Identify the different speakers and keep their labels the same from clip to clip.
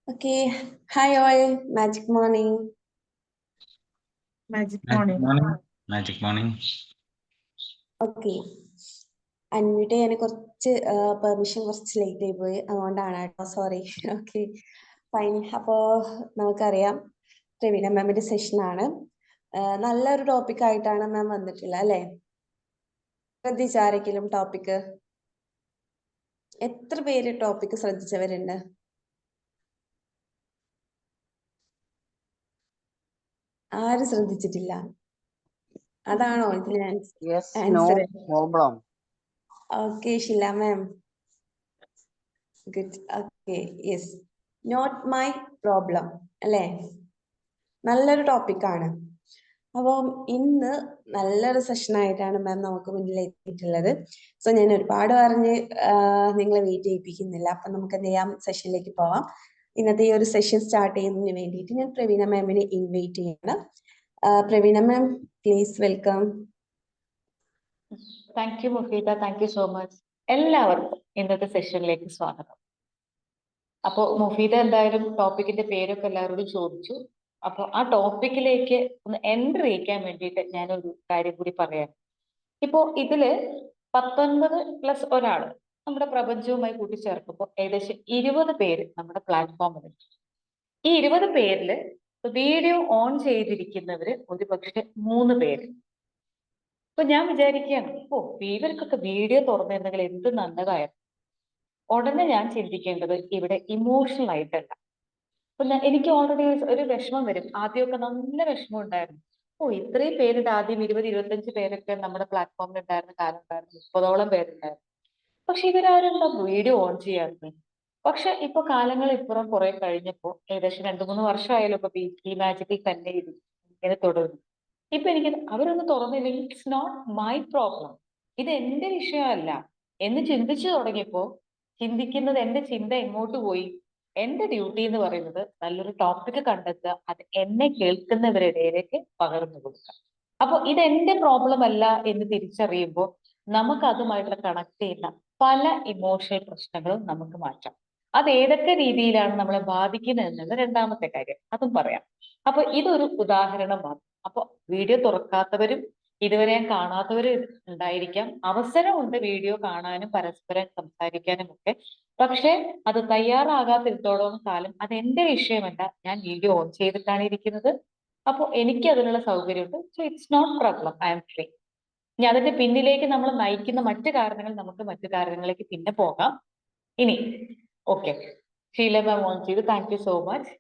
Speaker 1: Okay. Hi all. Magic morning.
Speaker 2: Magic
Speaker 3: Magic
Speaker 2: morning.
Speaker 3: morning. Magic morning.
Speaker 1: Okay. Unmute ചെയ്യാൻ കുറച്ച് permission കുറച്ച് late ആയി പോയി, അതുകൊണ്ടാണ് കേട്ടോ, സോറി. Okay, fine. അപ്പോൾ നമുക്കറിയാം പ്രവീണ മാമിന്റെ സെഷനാണ്. നല്ലൊരു ടോപ്പിക് ആയിട്ടാണ് മാം വന്നിട്ടുള്ളത് അല്ലേ? ശ്രദ്ധിച്ചാരെങ്കിലും ടോപ്പിക്? എത്ര പേര് ടോപ്പിക് ശ്രദ്ധിച്ചവരുണ്ട്? ആരും ശ്രദ്ധിച്ചിട്ടില്ല? അതാണോ ഇതിന്
Speaker 4: Yes,
Speaker 1: answer?
Speaker 4: no problem.
Speaker 1: Okay, Sheela ma'am. Good. Okay, yes. Not my problem അല്ലേ? നല്ലൊരു ടോപ്പിക്കാണ്. അപ്പം ഇന്ന് നല്ലൊരു സെഷനായിട്ടാണ് മാം നമുക്ക് മുന്നിൽ എത്തിയിട്ടുള്ളത്. സോ ഞാൻ ഒരുപാട് പറഞ്ഞ് നിങ്ങളെ വെയിറ്റ് ചെയ്യിപ്പിക്കുന്നില്ല. അപ്പം നമുക്ക് എന്ത് ചെയ്യാം, സെഷനിലേക്ക് പോവാം. ഇന്നത്തെ ഈ ഒരു സെഷൻ സ്റ്റാർട്ട് ചെയ്യുന്നതിന് വേണ്ടിയിട്ട് ഞാൻ പ്രവീണ മാമിനെ ഇൻവൈറ്റ് ചെയ്യണം. Praveena ma'am, please welcome.
Speaker 2: Thank you Mufeeda, thank you so much. എല്ലാവർക്കും ഇന്നത്തെ സെഷനിലേക്ക് സ്വാഗതം. അപ്പൊ മുഫീദ എന്തായാലും ടോപ്പിക്കിന്റെ പേരൊക്കെ എല്ലാവരോടും ചോദിച്ചു. അപ്പൊ ആ ടോപ്പിക്കിലേക്ക് ഒന്ന് എൻട്രി ചെയ്യിക്കാൻ വേണ്ടിയിട്ട് ഞാനൊരു കാര്യം കൂടി പറയാം. ഇപ്പോ ഇതില് 19+ ഒരാള് നമ്മുടെ പ്രപഞ്ചവുമായി കൂട്ടിച്ചേർക്കുമ്പോൾ ഏകദേശം 20 പേര് നമ്മുടെ പ്ലാറ്റ്ഫോമിലുണ്ട്. ഈ 20 പേരില് വീഡിയോ ഓൺ ചെയ്തിരിക്കുന്നവര് ഒരുപക്ഷെ 3 പേര്. അപ്പൊ ഞാൻ വിചാരിക്കുകയാണ്, ഇവർക്കൊക്കെ വീഡിയോ തുറന്നിരുന്നെങ്കിൽ എന്ത് നല്ലതായിരുന്നു. ഉടനെ ഞാൻ ചിന്തിക്കേണ്ടത് ഇവിടെ ഇമോഷണൽ ആയിട്ടല്ല. അപ്പൊ എനിക്ക് ഓൾറെഡി ഒരു വിഷമം വരും. ആദ്യമൊക്കെ നല്ല വിഷമം ഉണ്ടായിരുന്നു. ഇത്രയും പേരുണ്ട്. ആദ്യം 20-25 പേരൊക്കെ നമ്മുടെ പ്ലാറ്റ്ഫോമിൽ ഉണ്ടായിരുന്ന കാലം ഉണ്ടായിരുന്നു. 30ഓളം പേരുണ്ടായിരുന്നു. പക്ഷെ ഇവരാരും വീഡിയോ ഓൺ ചെയ്യാറുണ്ട്. പക്ഷെ ഇപ്പൊ കാലങ്ങൾ ഇപ്പുറം കുറെ കഴിഞ്ഞപ്പോ ഏകദേശം 2-3 വർഷമായാലും ഇപ്പൊ ഈ മാജിക്കിൽ തന്നെ ഇങ്ങനെ തുടരുന്നു. ഇപ്പൊ എനിക്ക് അവരൊന്ന് തുറന്നില്ലെങ്കിൽ ഇറ്റ്സ് നോട്ട് മൈ പ്രോബ്ലം, ഇത് എന്റെ വിഷയമല്ല എന്ന് ചിന്തിച്ചു തുടങ്ങിയപ്പോ ചിന്തിക്കുന്നത് എന്റെ ചിന്ത എങ്ങോട്ട് പോയി? എന്റെ ഡ്യൂട്ടി എന്ന് പറയുന്നത് നല്ലൊരു ടോപ്പിക് കണ്ടെത്തുക, അത് എന്നെ കേൾക്കുന്നവരുടെ ഇടയിലേക്ക് പകർന്നു കൊടുക്കുക. അപ്പൊ ഇത് എന്റെ പ്രോബ്ലം അല്ല എന്ന് തിരിച്ചറിയുമ്പോൾ നമുക്ക് അതുമായിട്ടുള്ള കണക്ട് ചെയ്യുന്ന പല ഇമോഷണൽ പ്രശ്നങ്ങളും നമുക്ക് മാറ്റാം. അത് ഏതൊക്കെ രീതിയിലാണ് നമ്മളെ ബാധിക്കുന്നത് എന്നത് രണ്ടാമത്തെ കാര്യം, അതും പറയാം. അപ്പൊ ഇതൊരു ഉദാഹരണമാണ്. അപ്പൊ വീഡിയോ തുറക്കാത്തവരും ഇതുവരെ കാണാത്തവരും ഉണ്ടായിരിക്കാം. അവസരമുണ്ട് വീഡിയോ കാണാനും പരസ്പരം സംസാരിക്കാനും ഒക്കെ. പക്ഷെ അത് തയ്യാറാകാത്തിടത്തോളം കാലം അത് എന്റെ വിഷയമല്ല, ഞാൻ വീഡിയോ ഓൺ ചെയ്തിട്ടാണ് ഇരിക്കുന്നത്. അപ്പൊ എനിക്ക് അതിനുള്ള സൗകര്യമുണ്ട്. So it's not problem, I am free. ഇനി അതിന്റെ പിന്നിലേക്ക് നമ്മൾ നയിക്കുന്ന മറ്റു കാരണങ്ങൾ നമുക്ക് മറ്റു കാര്യങ്ങളിലേക്ക് പിന്നെ പോകാം. ഇനി ഓക്കെ, ഷീല മാം ഓൺ ചെയ്തു, താങ്ക് യു സോ മച്ച്.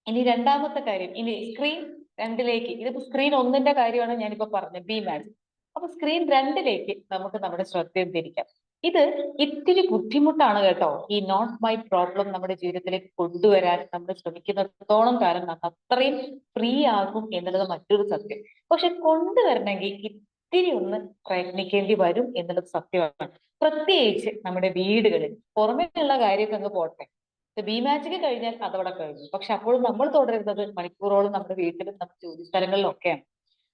Speaker 2: ഇനി രണ്ടാമത്തെ കാര്യം, ഇനി സ്ക്രീൻ 2ലേക്ക്, ഇതിപ്പോ സ്ക്രീൻ 1ന്റെ കാര്യമാണ് ഞാനിപ്പോ പറഞ്ഞത്, ബി മാജിക്. അപ്പൊ സ്ക്രീൻ 2ലേക്ക് നമുക്ക് നമ്മുടെ ശ്രദ്ധയും തിരിക്കാം. ഇത് ഇത്തിരി ബുദ്ധിമുട്ടാണ് കേട്ടോ. ഈ നോട്ട് മൈ പ്രോബ്ലം നമ്മുടെ ജീവിതത്തിലേക്ക് കൊണ്ടുവരാൻ നമ്മൾ ശ്രമിക്കുന്നിടത്തോളം കാലം നമുക്ക് അത്രയും ഫ്രീ ആകും എന്നുള്ളത് മറ്റൊരു സത്യം. പക്ഷെ കൊണ്ടുവരണമെങ്കിൽ ഇത്തിരി ഒന്ന് പ്രയത്നിക്കേണ്ടി വരും എന്നുള്ളത് സത്യമാണ്. പ്രത്യേകിച്ച് നമ്മുടെ വീടുകളിൽ. പുറമേയുള്ള കാര്യമൊക്കെ അങ്ങ് പോട്ടെ, ബി മാജിക് കഴിഞ്ഞാൽ അതവിടെ കഴിഞ്ഞു. പക്ഷെ അപ്പോഴും നമ്മൾ തുടരുന്നത് മണിക്കൂറോളം നമ്മുടെ വീട്ടിലും നമ്മുടെ ജോലി സ്ഥലങ്ങളിലും ഒക്കെയാണ്.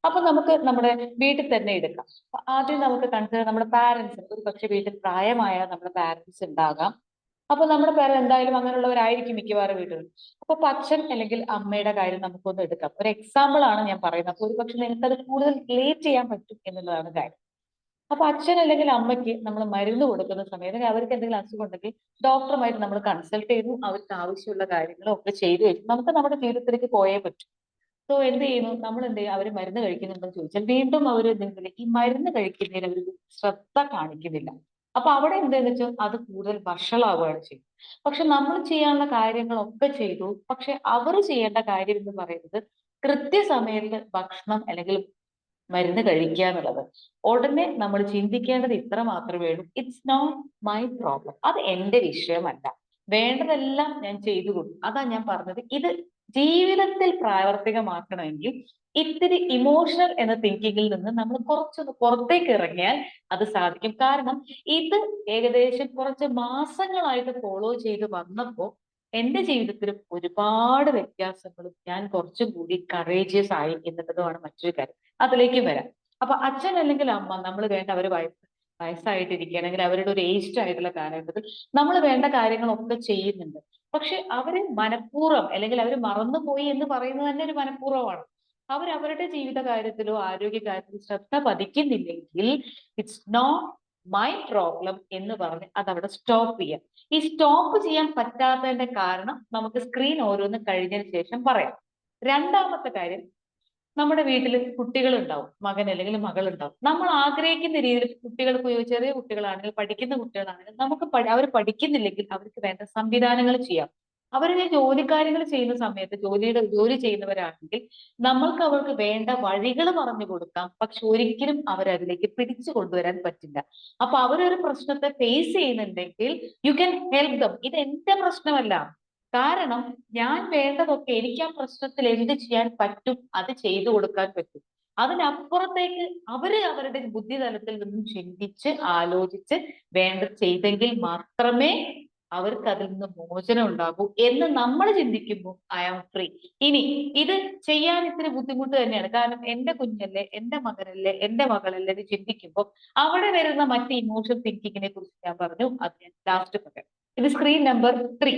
Speaker 2: അപ്പൊ നമുക്ക് നമ്മുടെ വീട്ടിൽ തന്നെ എടുക്കാം. ആദ്യം നമുക്ക് കൺസിഡർ നമ്മുടെ പാരന്റ്സ്. ഒരു പക്ഷെ വീട്ടിൽ പ്രായമായ നമ്മുടെ പാരന്റ്സ് ഉണ്ടാകാം. അപ്പൊ നമ്മുടെ പേര് എന്തായാലും അങ്ങനെയുള്ളവരായിരിക്കും മിക്കവാറും വീട്ടിൽ. അപ്പൊ അച്ഛൻ അല്ലെങ്കിൽ അമ്മയുടെ കാര്യം നമുക്കൊന്ന് എടുക്കാം. ഒരു എക്സാമ്പിൾ ആണ് ഞാൻ പറയുന്നത്. അപ്പൊ ഒരു പക്ഷെ നിങ്ങൾക്ക് അത് കൂടുതൽ റിലേറ്റ് ചെയ്യാൻ പറ്റും എന്നുള്ളതാണ് കാര്യം. അപ്പൊ അച്ഛൻ അല്ലെങ്കിൽ അമ്മയ്ക്ക് നമ്മൾ മരുന്ന് കൊടുക്കുന്ന സമയത്ത് അവർക്ക് എന്തെങ്കിലും അസുഖം ഉണ്ടെങ്കിൽ ഡോക്ടറുമായിട്ട് നമ്മൾ കൺസൾട്ട് ചെയ്യുന്നു. അവർക്ക് ആവശ്യമുള്ള കാര്യങ്ങളും ഒക്കെ ചെയ്തു വെച്ചു നമുക്ക് നമ്മുടെ ജീവിതത്തിലേക്ക് പോയേ പറ്റും. സോ എന്ത് ചെയ്യുന്നു, നമ്മൾ എന്ത് ചെയ്യും, അവർ മരുന്ന് കഴിക്കുന്നുണ്ടെന്ന് ചോദിച്ചാൽ വീണ്ടും അവർ എന്തെങ്കിലും ഈ മരുന്ന് കഴിക്കുന്നതിന് അവർ ശ്രദ്ധ കാണിക്കുന്നില്ല. അപ്പൊ അവിടെ എന്താന്ന് വെച്ചാൽ അത് കൂടുതൽ വഷളാവുകയാണ് ചെയ്യുന്നത്. പക്ഷെ നമ്മൾ ചെയ്യാനുള്ള കാര്യങ്ങളൊക്കെ ചെയ്തു. പക്ഷെ അവർ ചെയ്യേണ്ട കാര്യം എന്ന് പറയുന്നത് കൃത്യസമയത്ത് ഭക്ഷണം അല്ലെങ്കിൽ മരുന്ന് കഴിക്കുക എന്നുള്ളത്. ഉടനെ നമ്മൾ ചിന്തിക്കേണ്ടത് ഇത്ര മാത്രമേ ഉള്ളൂ, ഇറ്റ്സ് നോട്ട് മൈ പ്രോബ്ലം, അത് എന്റെ വിഷയമല്ല, വേണ്ടതെല്ലാം ഞാൻ ചെയ്തു കൊടുക്കും. അതാ ഞാൻ പറഞ്ഞത്, ഇത് ജീവിതത്തിൽ പ്രാവർത്തികമാക്കണമെങ്കിൽ ഇത്തിരി ഇമോഷണൽ എന്ന തിങ്കിങ്ങിൽ നിന്ന് നമ്മൾ കുറച്ചൊന്ന് പുറത്തേക്ക് ഇറങ്ങിയാൽ അത് സാധിക്കും. കാരണം ഇത് ഏകദേശം കുറച്ച് മാസങ്ങളായിട്ട് ഫോളോ ചെയ്ത് വന്നപ്പോൾ എന്റെ ജീവിതത്തിലും ഒരുപാട് വ്യത്യാസങ്ങളും ഞാൻ കുറച്ചും കൂടി കറേജിയസ് ആയി എന്നുള്ളതുമാണ് മറ്റൊരു കാര്യം. അതിലേക്ക് വരാം. അപ്പൊ അച്ഛൻ അല്ലെങ്കിൽ അമ്മ നമ്മൾ വേണ്ട അവര് വയസ്സായിട്ടിരിക്കുകയാണെങ്കിൽ അവരുടെ ഒരു ഏജ്ഡ് ആയിട്ടുള്ള കാലഘട്ടത്തിൽ നമ്മൾ വേണ്ട കാര്യങ്ങളൊക്കെ ചെയ്യുന്നുണ്ട്. പക്ഷെ അവര് മനഃപൂർവ്വം അല്ലെങ്കിൽ അവർ മറന്നുപോയി എന്ന് പറയുന്നത് തന്നെ ഒരു മനഃപൂർവ്വമാണ്. അവരവരുടെ ജീവിത കാര്യത്തിലോ ആരോഗ്യ കാര്യത്തിലോ ശ്രദ്ധ പതിക്കുന്നില്ലെങ്കിൽ ഇറ്റ്സ് നോട്ട് മൈ പ്രോബ്ലം എന്ന് പറഞ്ഞ് അതവിടെ സ്റ്റോപ്പ് ചെയ്യാം. ഈ സ്റ്റോപ്പ് ചെയ്യാൻ പറ്റാത്തതിന്റെ കാരണം നമുക്ക് സ്ക്രീൻ ഓരോന്ന് കഴിഞ്ഞതിന് ശേഷം പറയാം. രണ്ടാമത്തെ കാര്യം, നമ്മുടെ വീട്ടിൽ കുട്ടികൾ ഉണ്ടാവും, മകൻ അല്ലെങ്കിൽ മകൾ ഉണ്ടാവും. നമ്മൾ ആഗ്രഹിക്കുന്ന രീതിയിൽ കുട്ടികൾക്ക് ചെറിയ കുട്ടികളാണെങ്കിൽ പഠിക്കുന്ന കുട്ടികളാണെങ്കിൽ നമുക്ക് അവർ പഠിക്കുന്നില്ലെങ്കിൽ അവർക്ക് വേണ്ട സംവിധാനങ്ങൾ ചെയ്യാം. അവർ ജോലിക്കാര്യങ്ങൾ ചെയ്യുന്ന സമയത്ത് ജോലി ചെയ്യുന്നവരാണെങ്കിൽ നമ്മൾക്ക് അവർക്ക് വേണ്ട വഴികൾ പറഞ്ഞു കൊടുക്കാം. പക്ഷെ ഒരിക്കലും അവരതിലേക്ക് പിടിച്ചു കൊണ്ടുവരാൻ പറ്റില്ല. അപ്പൊ അവരൊരു പ്രശ്നത്തെ ഫേസ് ചെയ്യുന്നുണ്ടെങ്കിൽ യു ക്യാൻ ഹെൽപ്പ് ദം. ഇത് എന്റെ പ്രശ്നമല്ല. കാരണം ഞാൻ വേണ്ടതൊക്കെ എനിക്ക് ആ പ്രശ്നത്തിൽ എന്ത് ചെയ്യാൻ പറ്റും അത് ചെയ്തു കൊടുക്കാൻ പറ്റും. അതിനപ്പുറത്തേക്ക് അവരുടെ ബുദ്ധിതലത്തിൽ നിന്നും ചിന്തിച്ച് ആലോചിച്ച് വേണ്ടത് ചെയ്തെങ്കിൽ മാത്രമേ അവർക്ക് അതിൽ നിന്ന് മോചനം ഉണ്ടാകൂ എന്ന് നമ്മൾ ചിന്തിക്കുമ്പോൾ ഐ ആം ഫ്രീ. ഇനി ഇത് ചെയ്യാൻ ഇത്തിരി ബുദ്ധിമുട്ട് തന്നെയാണ്. കാരണം എന്റെ കുഞ്ഞല്ലേ, എന്റെ മകനല്ലേ, എന്റെ മകളല്ലേ എന്ന് ചിന്തിക്കുമ്പോൾ അവിടെ വരുന്ന മറ്റ് ഇമോഷൻ തിങ്കിങ്ങിനെ കുറിച്ച് ഞാൻ പറഞ്ഞു. അത് ഞാൻ ലാസ്റ്റ് പറയാം. ഇത് സ്ക്രീൻ നമ്പർ 3.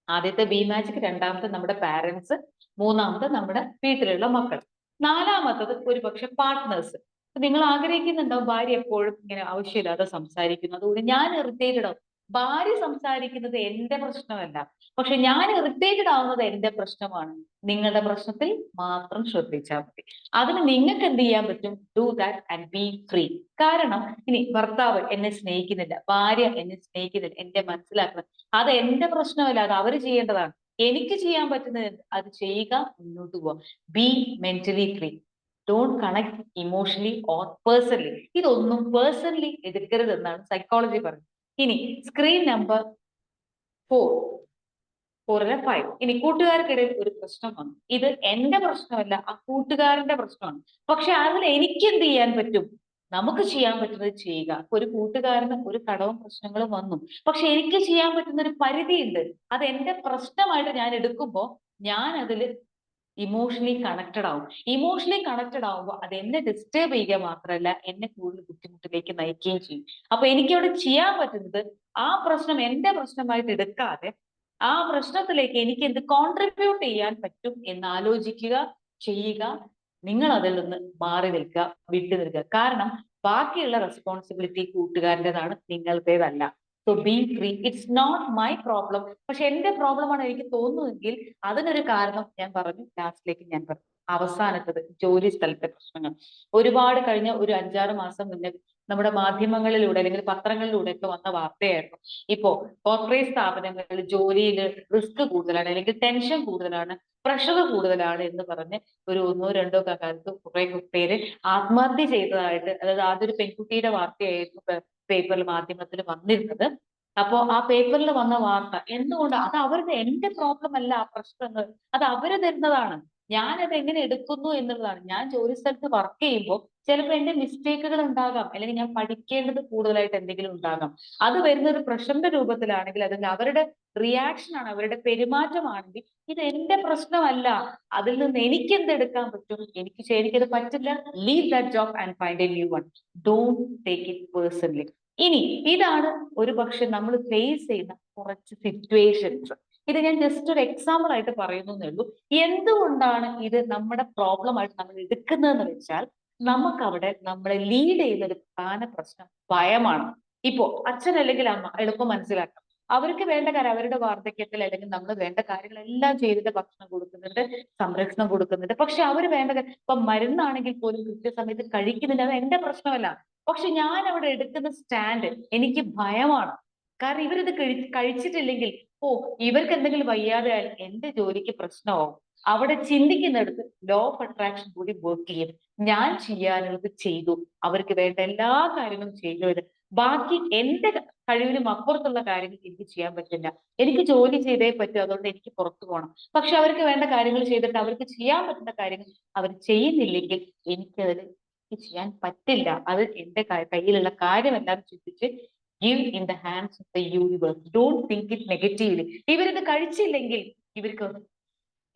Speaker 2: ആദ്യത്തെ ബി മാജിക്, രണ്ടാമത്തെ നമ്മുടെ പാരന്റ്സ്, മൂന്നാമത്തെ നമ്മുടെ വീട്ടിലുള്ള മക്കൾ, നാലാമത്തത് ഒരുപക്ഷെ പാർട്ട്നേഴ്സ്. നിങ്ങൾ ആഗ്രഹിക്കുന്നുണ്ടാവും ഭാര്യ എപ്പോഴും ഇങ്ങനെ ആവശ്യമില്ലാതെ സംസാരിക്കുന്നു, അതുകൊണ്ട് ഞാൻ ഇറിറ്റേറ്റഡ് ആവും. ഭാര്യ സംസാരിക്കുന്നത് എന്റെ പ്രശ്നമല്ല, പക്ഷെ ഞാൻ ഇറിറ്റേറ്റഡ് ആവുന്നത് എന്റെ പ്രശ്നമാണ്. നിങ്ങളുടെ പ്രശ്നത്തിൽ മാത്രം ശ്രദ്ധിച്ചാൽ മതി. അതിന് നിങ്ങൾക്ക് എന്ത് ചെയ്യാൻ പറ്റും? Do that and B free. കാരണം ഇനി ഭർത്താവ് എന്നെ സ്നേഹിക്കുന്നില്ല, ഭാര്യ എന്നെ സ്നേഹിക്കുന്നില്ല, എന്നെ മനസ്സിലാക്കണം, അത് എന്റെ പ്രശ്നമല്ല, അത് അവര് ചെയ്യേണ്ടതാണ്. എനിക്ക് ചെയ്യാൻ പറ്റുന്നത് അത് ചെയ്യുക, മുന്നോട്ട് പോവാം. B mentally free. Don't connect emotionally or personally. ഇതൊന്നും പേഴ്സണലി എടുക്കരുത് എന്നാണ് സൈക്കോളജി പറയുന്നത്. ഇനി സ്ക്രീൻ നമ്പർ 4 ഇനി കൂട്ടുകാർക്കിടയിൽ ഒരു പ്രശ്നം വന്നു. ഇത് എന്റെ പ്രശ്നമല്ല, ആ കൂട്ടുകാരന്റെ പ്രശ്നമാണ്. പക്ഷെ അതിൽ എനിക്ക് എന്ത് ചെയ്യാൻ പറ്റും? നമുക്ക് ചെയ്യാൻ പറ്റുന്നത് ചെയ്യുക. ഒരു കൂട്ടുകാരന് ഒരു കടവും പ്രശ്നങ്ങളും വന്നു, പക്ഷെ എനിക്ക് ചെയ്യാൻ പറ്റുന്ന ഒരു പരിധിയുണ്ട്. അത് എന്റെ പ്രശ്നമായിട്ട് ഞാൻ എടുക്കുമ്പോൾ ഞാൻ അതിൽ ഇമോഷണലി കണക്റ്റഡ് ആവും. ഇമോഷണലി കണക്റ്റഡ് ആവുമ്പോൾ അത് എന്നെ ഡിസ്റ്റർബ് ചെയ്യുക മാത്രമല്ല എന്നെ കൂടുതൽ ബുദ്ധിമുട്ടിലേക്ക് നയിക്കുകയും ചെയ്യും. അപ്പൊ എനിക്കവിടെ ചെയ്യാൻ പറ്റുന്നത് ആ പ്രശ്നം എന്റെ പ്രശ്നമായിട്ട് എടുക്കാതെ ആ പ്രശ്നത്തിലേക്ക് എനിക്ക് എന്ത് കോൺട്രിബ്യൂട്ട് ചെയ്യാൻ പറ്റും എന്ന് ആലോചിക്കുക, ചെയ്യുക. നിങ്ങൾ അതിൽ നിന്ന് മാറി നിൽക്കുക, വിട്ടു നിൽക്കുക. കാരണം ബാക്കിയുള്ള റെസ്പോൺസിബിലിറ്റി കൂട്ടുകാരൻ്റെതാണ്, നിങ്ങളുടേതല്ല. So be free. It's not my problem. പക്ഷെ എന്റെ പ്രോബ്ലമാണ് എനിക്ക് തോന്നുന്നതെങ്കിൽ അതിനൊരു കാരണം ഞാൻ പറഞ്ഞു, ലാസ്റ്റിലേക്ക് ഞാൻ പറഞ്ഞു. അവസാനത്തത് ജോലി സ്ഥലത്തെ പ്രശ്നങ്ങൾ. ഒരുപാട് കഴിഞ്ഞ ഒരു 5-6 മാസം മുന്നേ നമ്മുടെ മാധ്യമങ്ങളിലൂടെ അല്ലെങ്കിൽ പത്രങ്ങളിലൂടെ ഒക്കെ വന്ന വാർത്തയായിരുന്നു. ഇപ്പോ കോർപ്പറേറ്റ് സ്ഥാപനങ്ങളിൽ ജോലിയിൽ റിസ്ക് കൂടുതലാണ്, അല്ലെങ്കിൽ ടെൻഷൻ കൂടുതലാണ്, പ്രഷർ കൂടുതലാണ് എന്ന് പറഞ്ഞ് ഒരു 1-2 കാലത്ത് കുറെ പേര് ആത്മഹത്യ ചെയ്തതായിട്ട്, അതായത് ആദ്യം പെൺകുട്ടിയുടെ വാർത്തയായിരുന്നു പേപ്പറിൽ മാധ്യമത്തിൽ വന്നിരുന്നത്. അപ്പോ ആ പേപ്പറിൽ വന്ന വാർത്ത എന്തുകൊണ്ട് അത് അവരുടെ എന്റെ പ്രോബ്ലം അല്ല, ആ പ്രശ്നങ്ങൾ അത് അവര് തരുന്നതാണ്. ഞാൻ അത് എങ്ങനെ എടുക്കുന്നു എന്നുള്ളതാണ്. ഞാൻ ജോലി സ്ഥലത്ത് വർക്ക് ചെയ്യുമ്പോൾ ചിലപ്പോൾ എന്റെ മിസ്റ്റേക്കുകൾ ഉണ്ടാകാം, അല്ലെങ്കിൽ ഞാൻ പഠിക്കേണ്ടത് കൂടുതലായിട്ട് എന്തെങ്കിലും ഉണ്ടാകാം. അത് വരുന്ന ഒരു പ്രഷറിന്റെ രൂപത്തിലാണെങ്കിൽ, അല്ലെങ്കിൽ അവരുടെ റിയാക്ഷൻ ആണ്, അവരുടെ പെരുമാറ്റമാണെങ്കിൽ ഇത് എന്റെ പ്രശ്നമല്ല. അതിൽ നിന്ന് എനിക്ക് എന്തെടുക്കാൻ പറ്റും? എനിക്കത് പറ്റില്ല. Leave that job and find A new one. Don't take it personally. ഇനി ഇതാണ് ഒരു പക്ഷെ നമ്മൾ ഫേസ് ചെയ്യുന്ന കുറച്ച് സിറ്റുവേഷൻസ്. ഇത് ഞാൻ ജസ്റ്റ് ഒരു എക്സാമ്പിൾ ആയിട്ട് പറയുന്നേ ഉള്ളൂ. എന്തുകൊണ്ടാണ് ഇത് നമ്മുടെ പ്രോബ്ലം ആയിട്ട് നമ്മൾ എടുക്കുന്നതെന്ന് വെച്ചാൽ, നമുക്കവിടെ നമ്മളെ ലീഡ് ചെയ്യുന്ന ഒരു പ്രധാന പ്രശ്നം ഭയമാണ്. ഇപ്പോ അച്ഛൻ അല്ലെങ്കിൽ അമ്മ എളുപ്പം മനസ്സിലാക്കാം. അവർക്ക് വേണ്ട കാര്യം അവരുടെ വാർദ്ധക്യത്തിൽ അല്ലെങ്കിൽ നമ്മൾ വേണ്ട കാര്യങ്ങളെല്ലാം ചെയ്തിട്ട് ഭക്ഷണം കൊടുക്കുന്നുണ്ട്, സംരക്ഷണം കൊടുക്കുന്നുണ്ട്. പക്ഷെ അവർ വേണ്ട ഇപ്പൊ മരുന്നാണെങ്കിൽ പോലും കൃത്യസമയത്ത് കഴിക്കുന്നില്ല, അത് എന്റെ പ്രശ്നമല്ല. പക്ഷെ ഞാൻ അവിടെ എടുക്കുന്ന സ്റ്റാൻഡ് എനിക്ക് ഭയമാണ്. കാരണം ഇവരിത് കഴിച്ചിട്ടില്ലെങ്കിൽ ഇവർക്ക് എന്തെങ്കിലും വയ്യാതെയാൽ എന്റെ ജോലിക്ക് പ്രശ്നമാവും. അവിടെ ചിന്തിക്കുന്നിടത്ത് ലോ ഓഫ് അട്രാക്ഷൻ കൂടി വർക്ക് ചെയ്യും. ഞാൻ ചെയ്യാനുള്ളത് ചെയ്തു, അവർക്ക് വേണ്ട എല്ലാ കാര്യങ്ങളും ചെയ്തു. ബാക്കി എന്റെ കഴിവിനും അപ്പുറത്തുള്ള കാര്യങ്ങൾ എനിക്ക് ചെയ്യാൻ പറ്റില്ല. എനിക്ക് ജോലി ചെയ്തേ പറ്റൂ, അതുകൊണ്ട് എനിക്ക് പുറത്തു പോകണം. പക്ഷെ അവർക്ക് വേണ്ട കാര്യങ്ങൾ ചെയ്തിട്ട് അവർക്ക് ചെയ്യാൻ പറ്റുന്ന കാര്യങ്ങൾ അവർ ചെയ്യുന്നില്ലെങ്കിൽ എനിക്കതിൽ ചെയ്യാൻ പറ്റില്ല. അത് എന്റെ കയ്യിലുള്ള കാര്യമെല്ലാം ചിന്തിച്ച് give in the hands of the universe. Don't think it negatively. ഇവരിത് കഴിച്ചില്ലെങ്കിൽ ഇവർക്ക്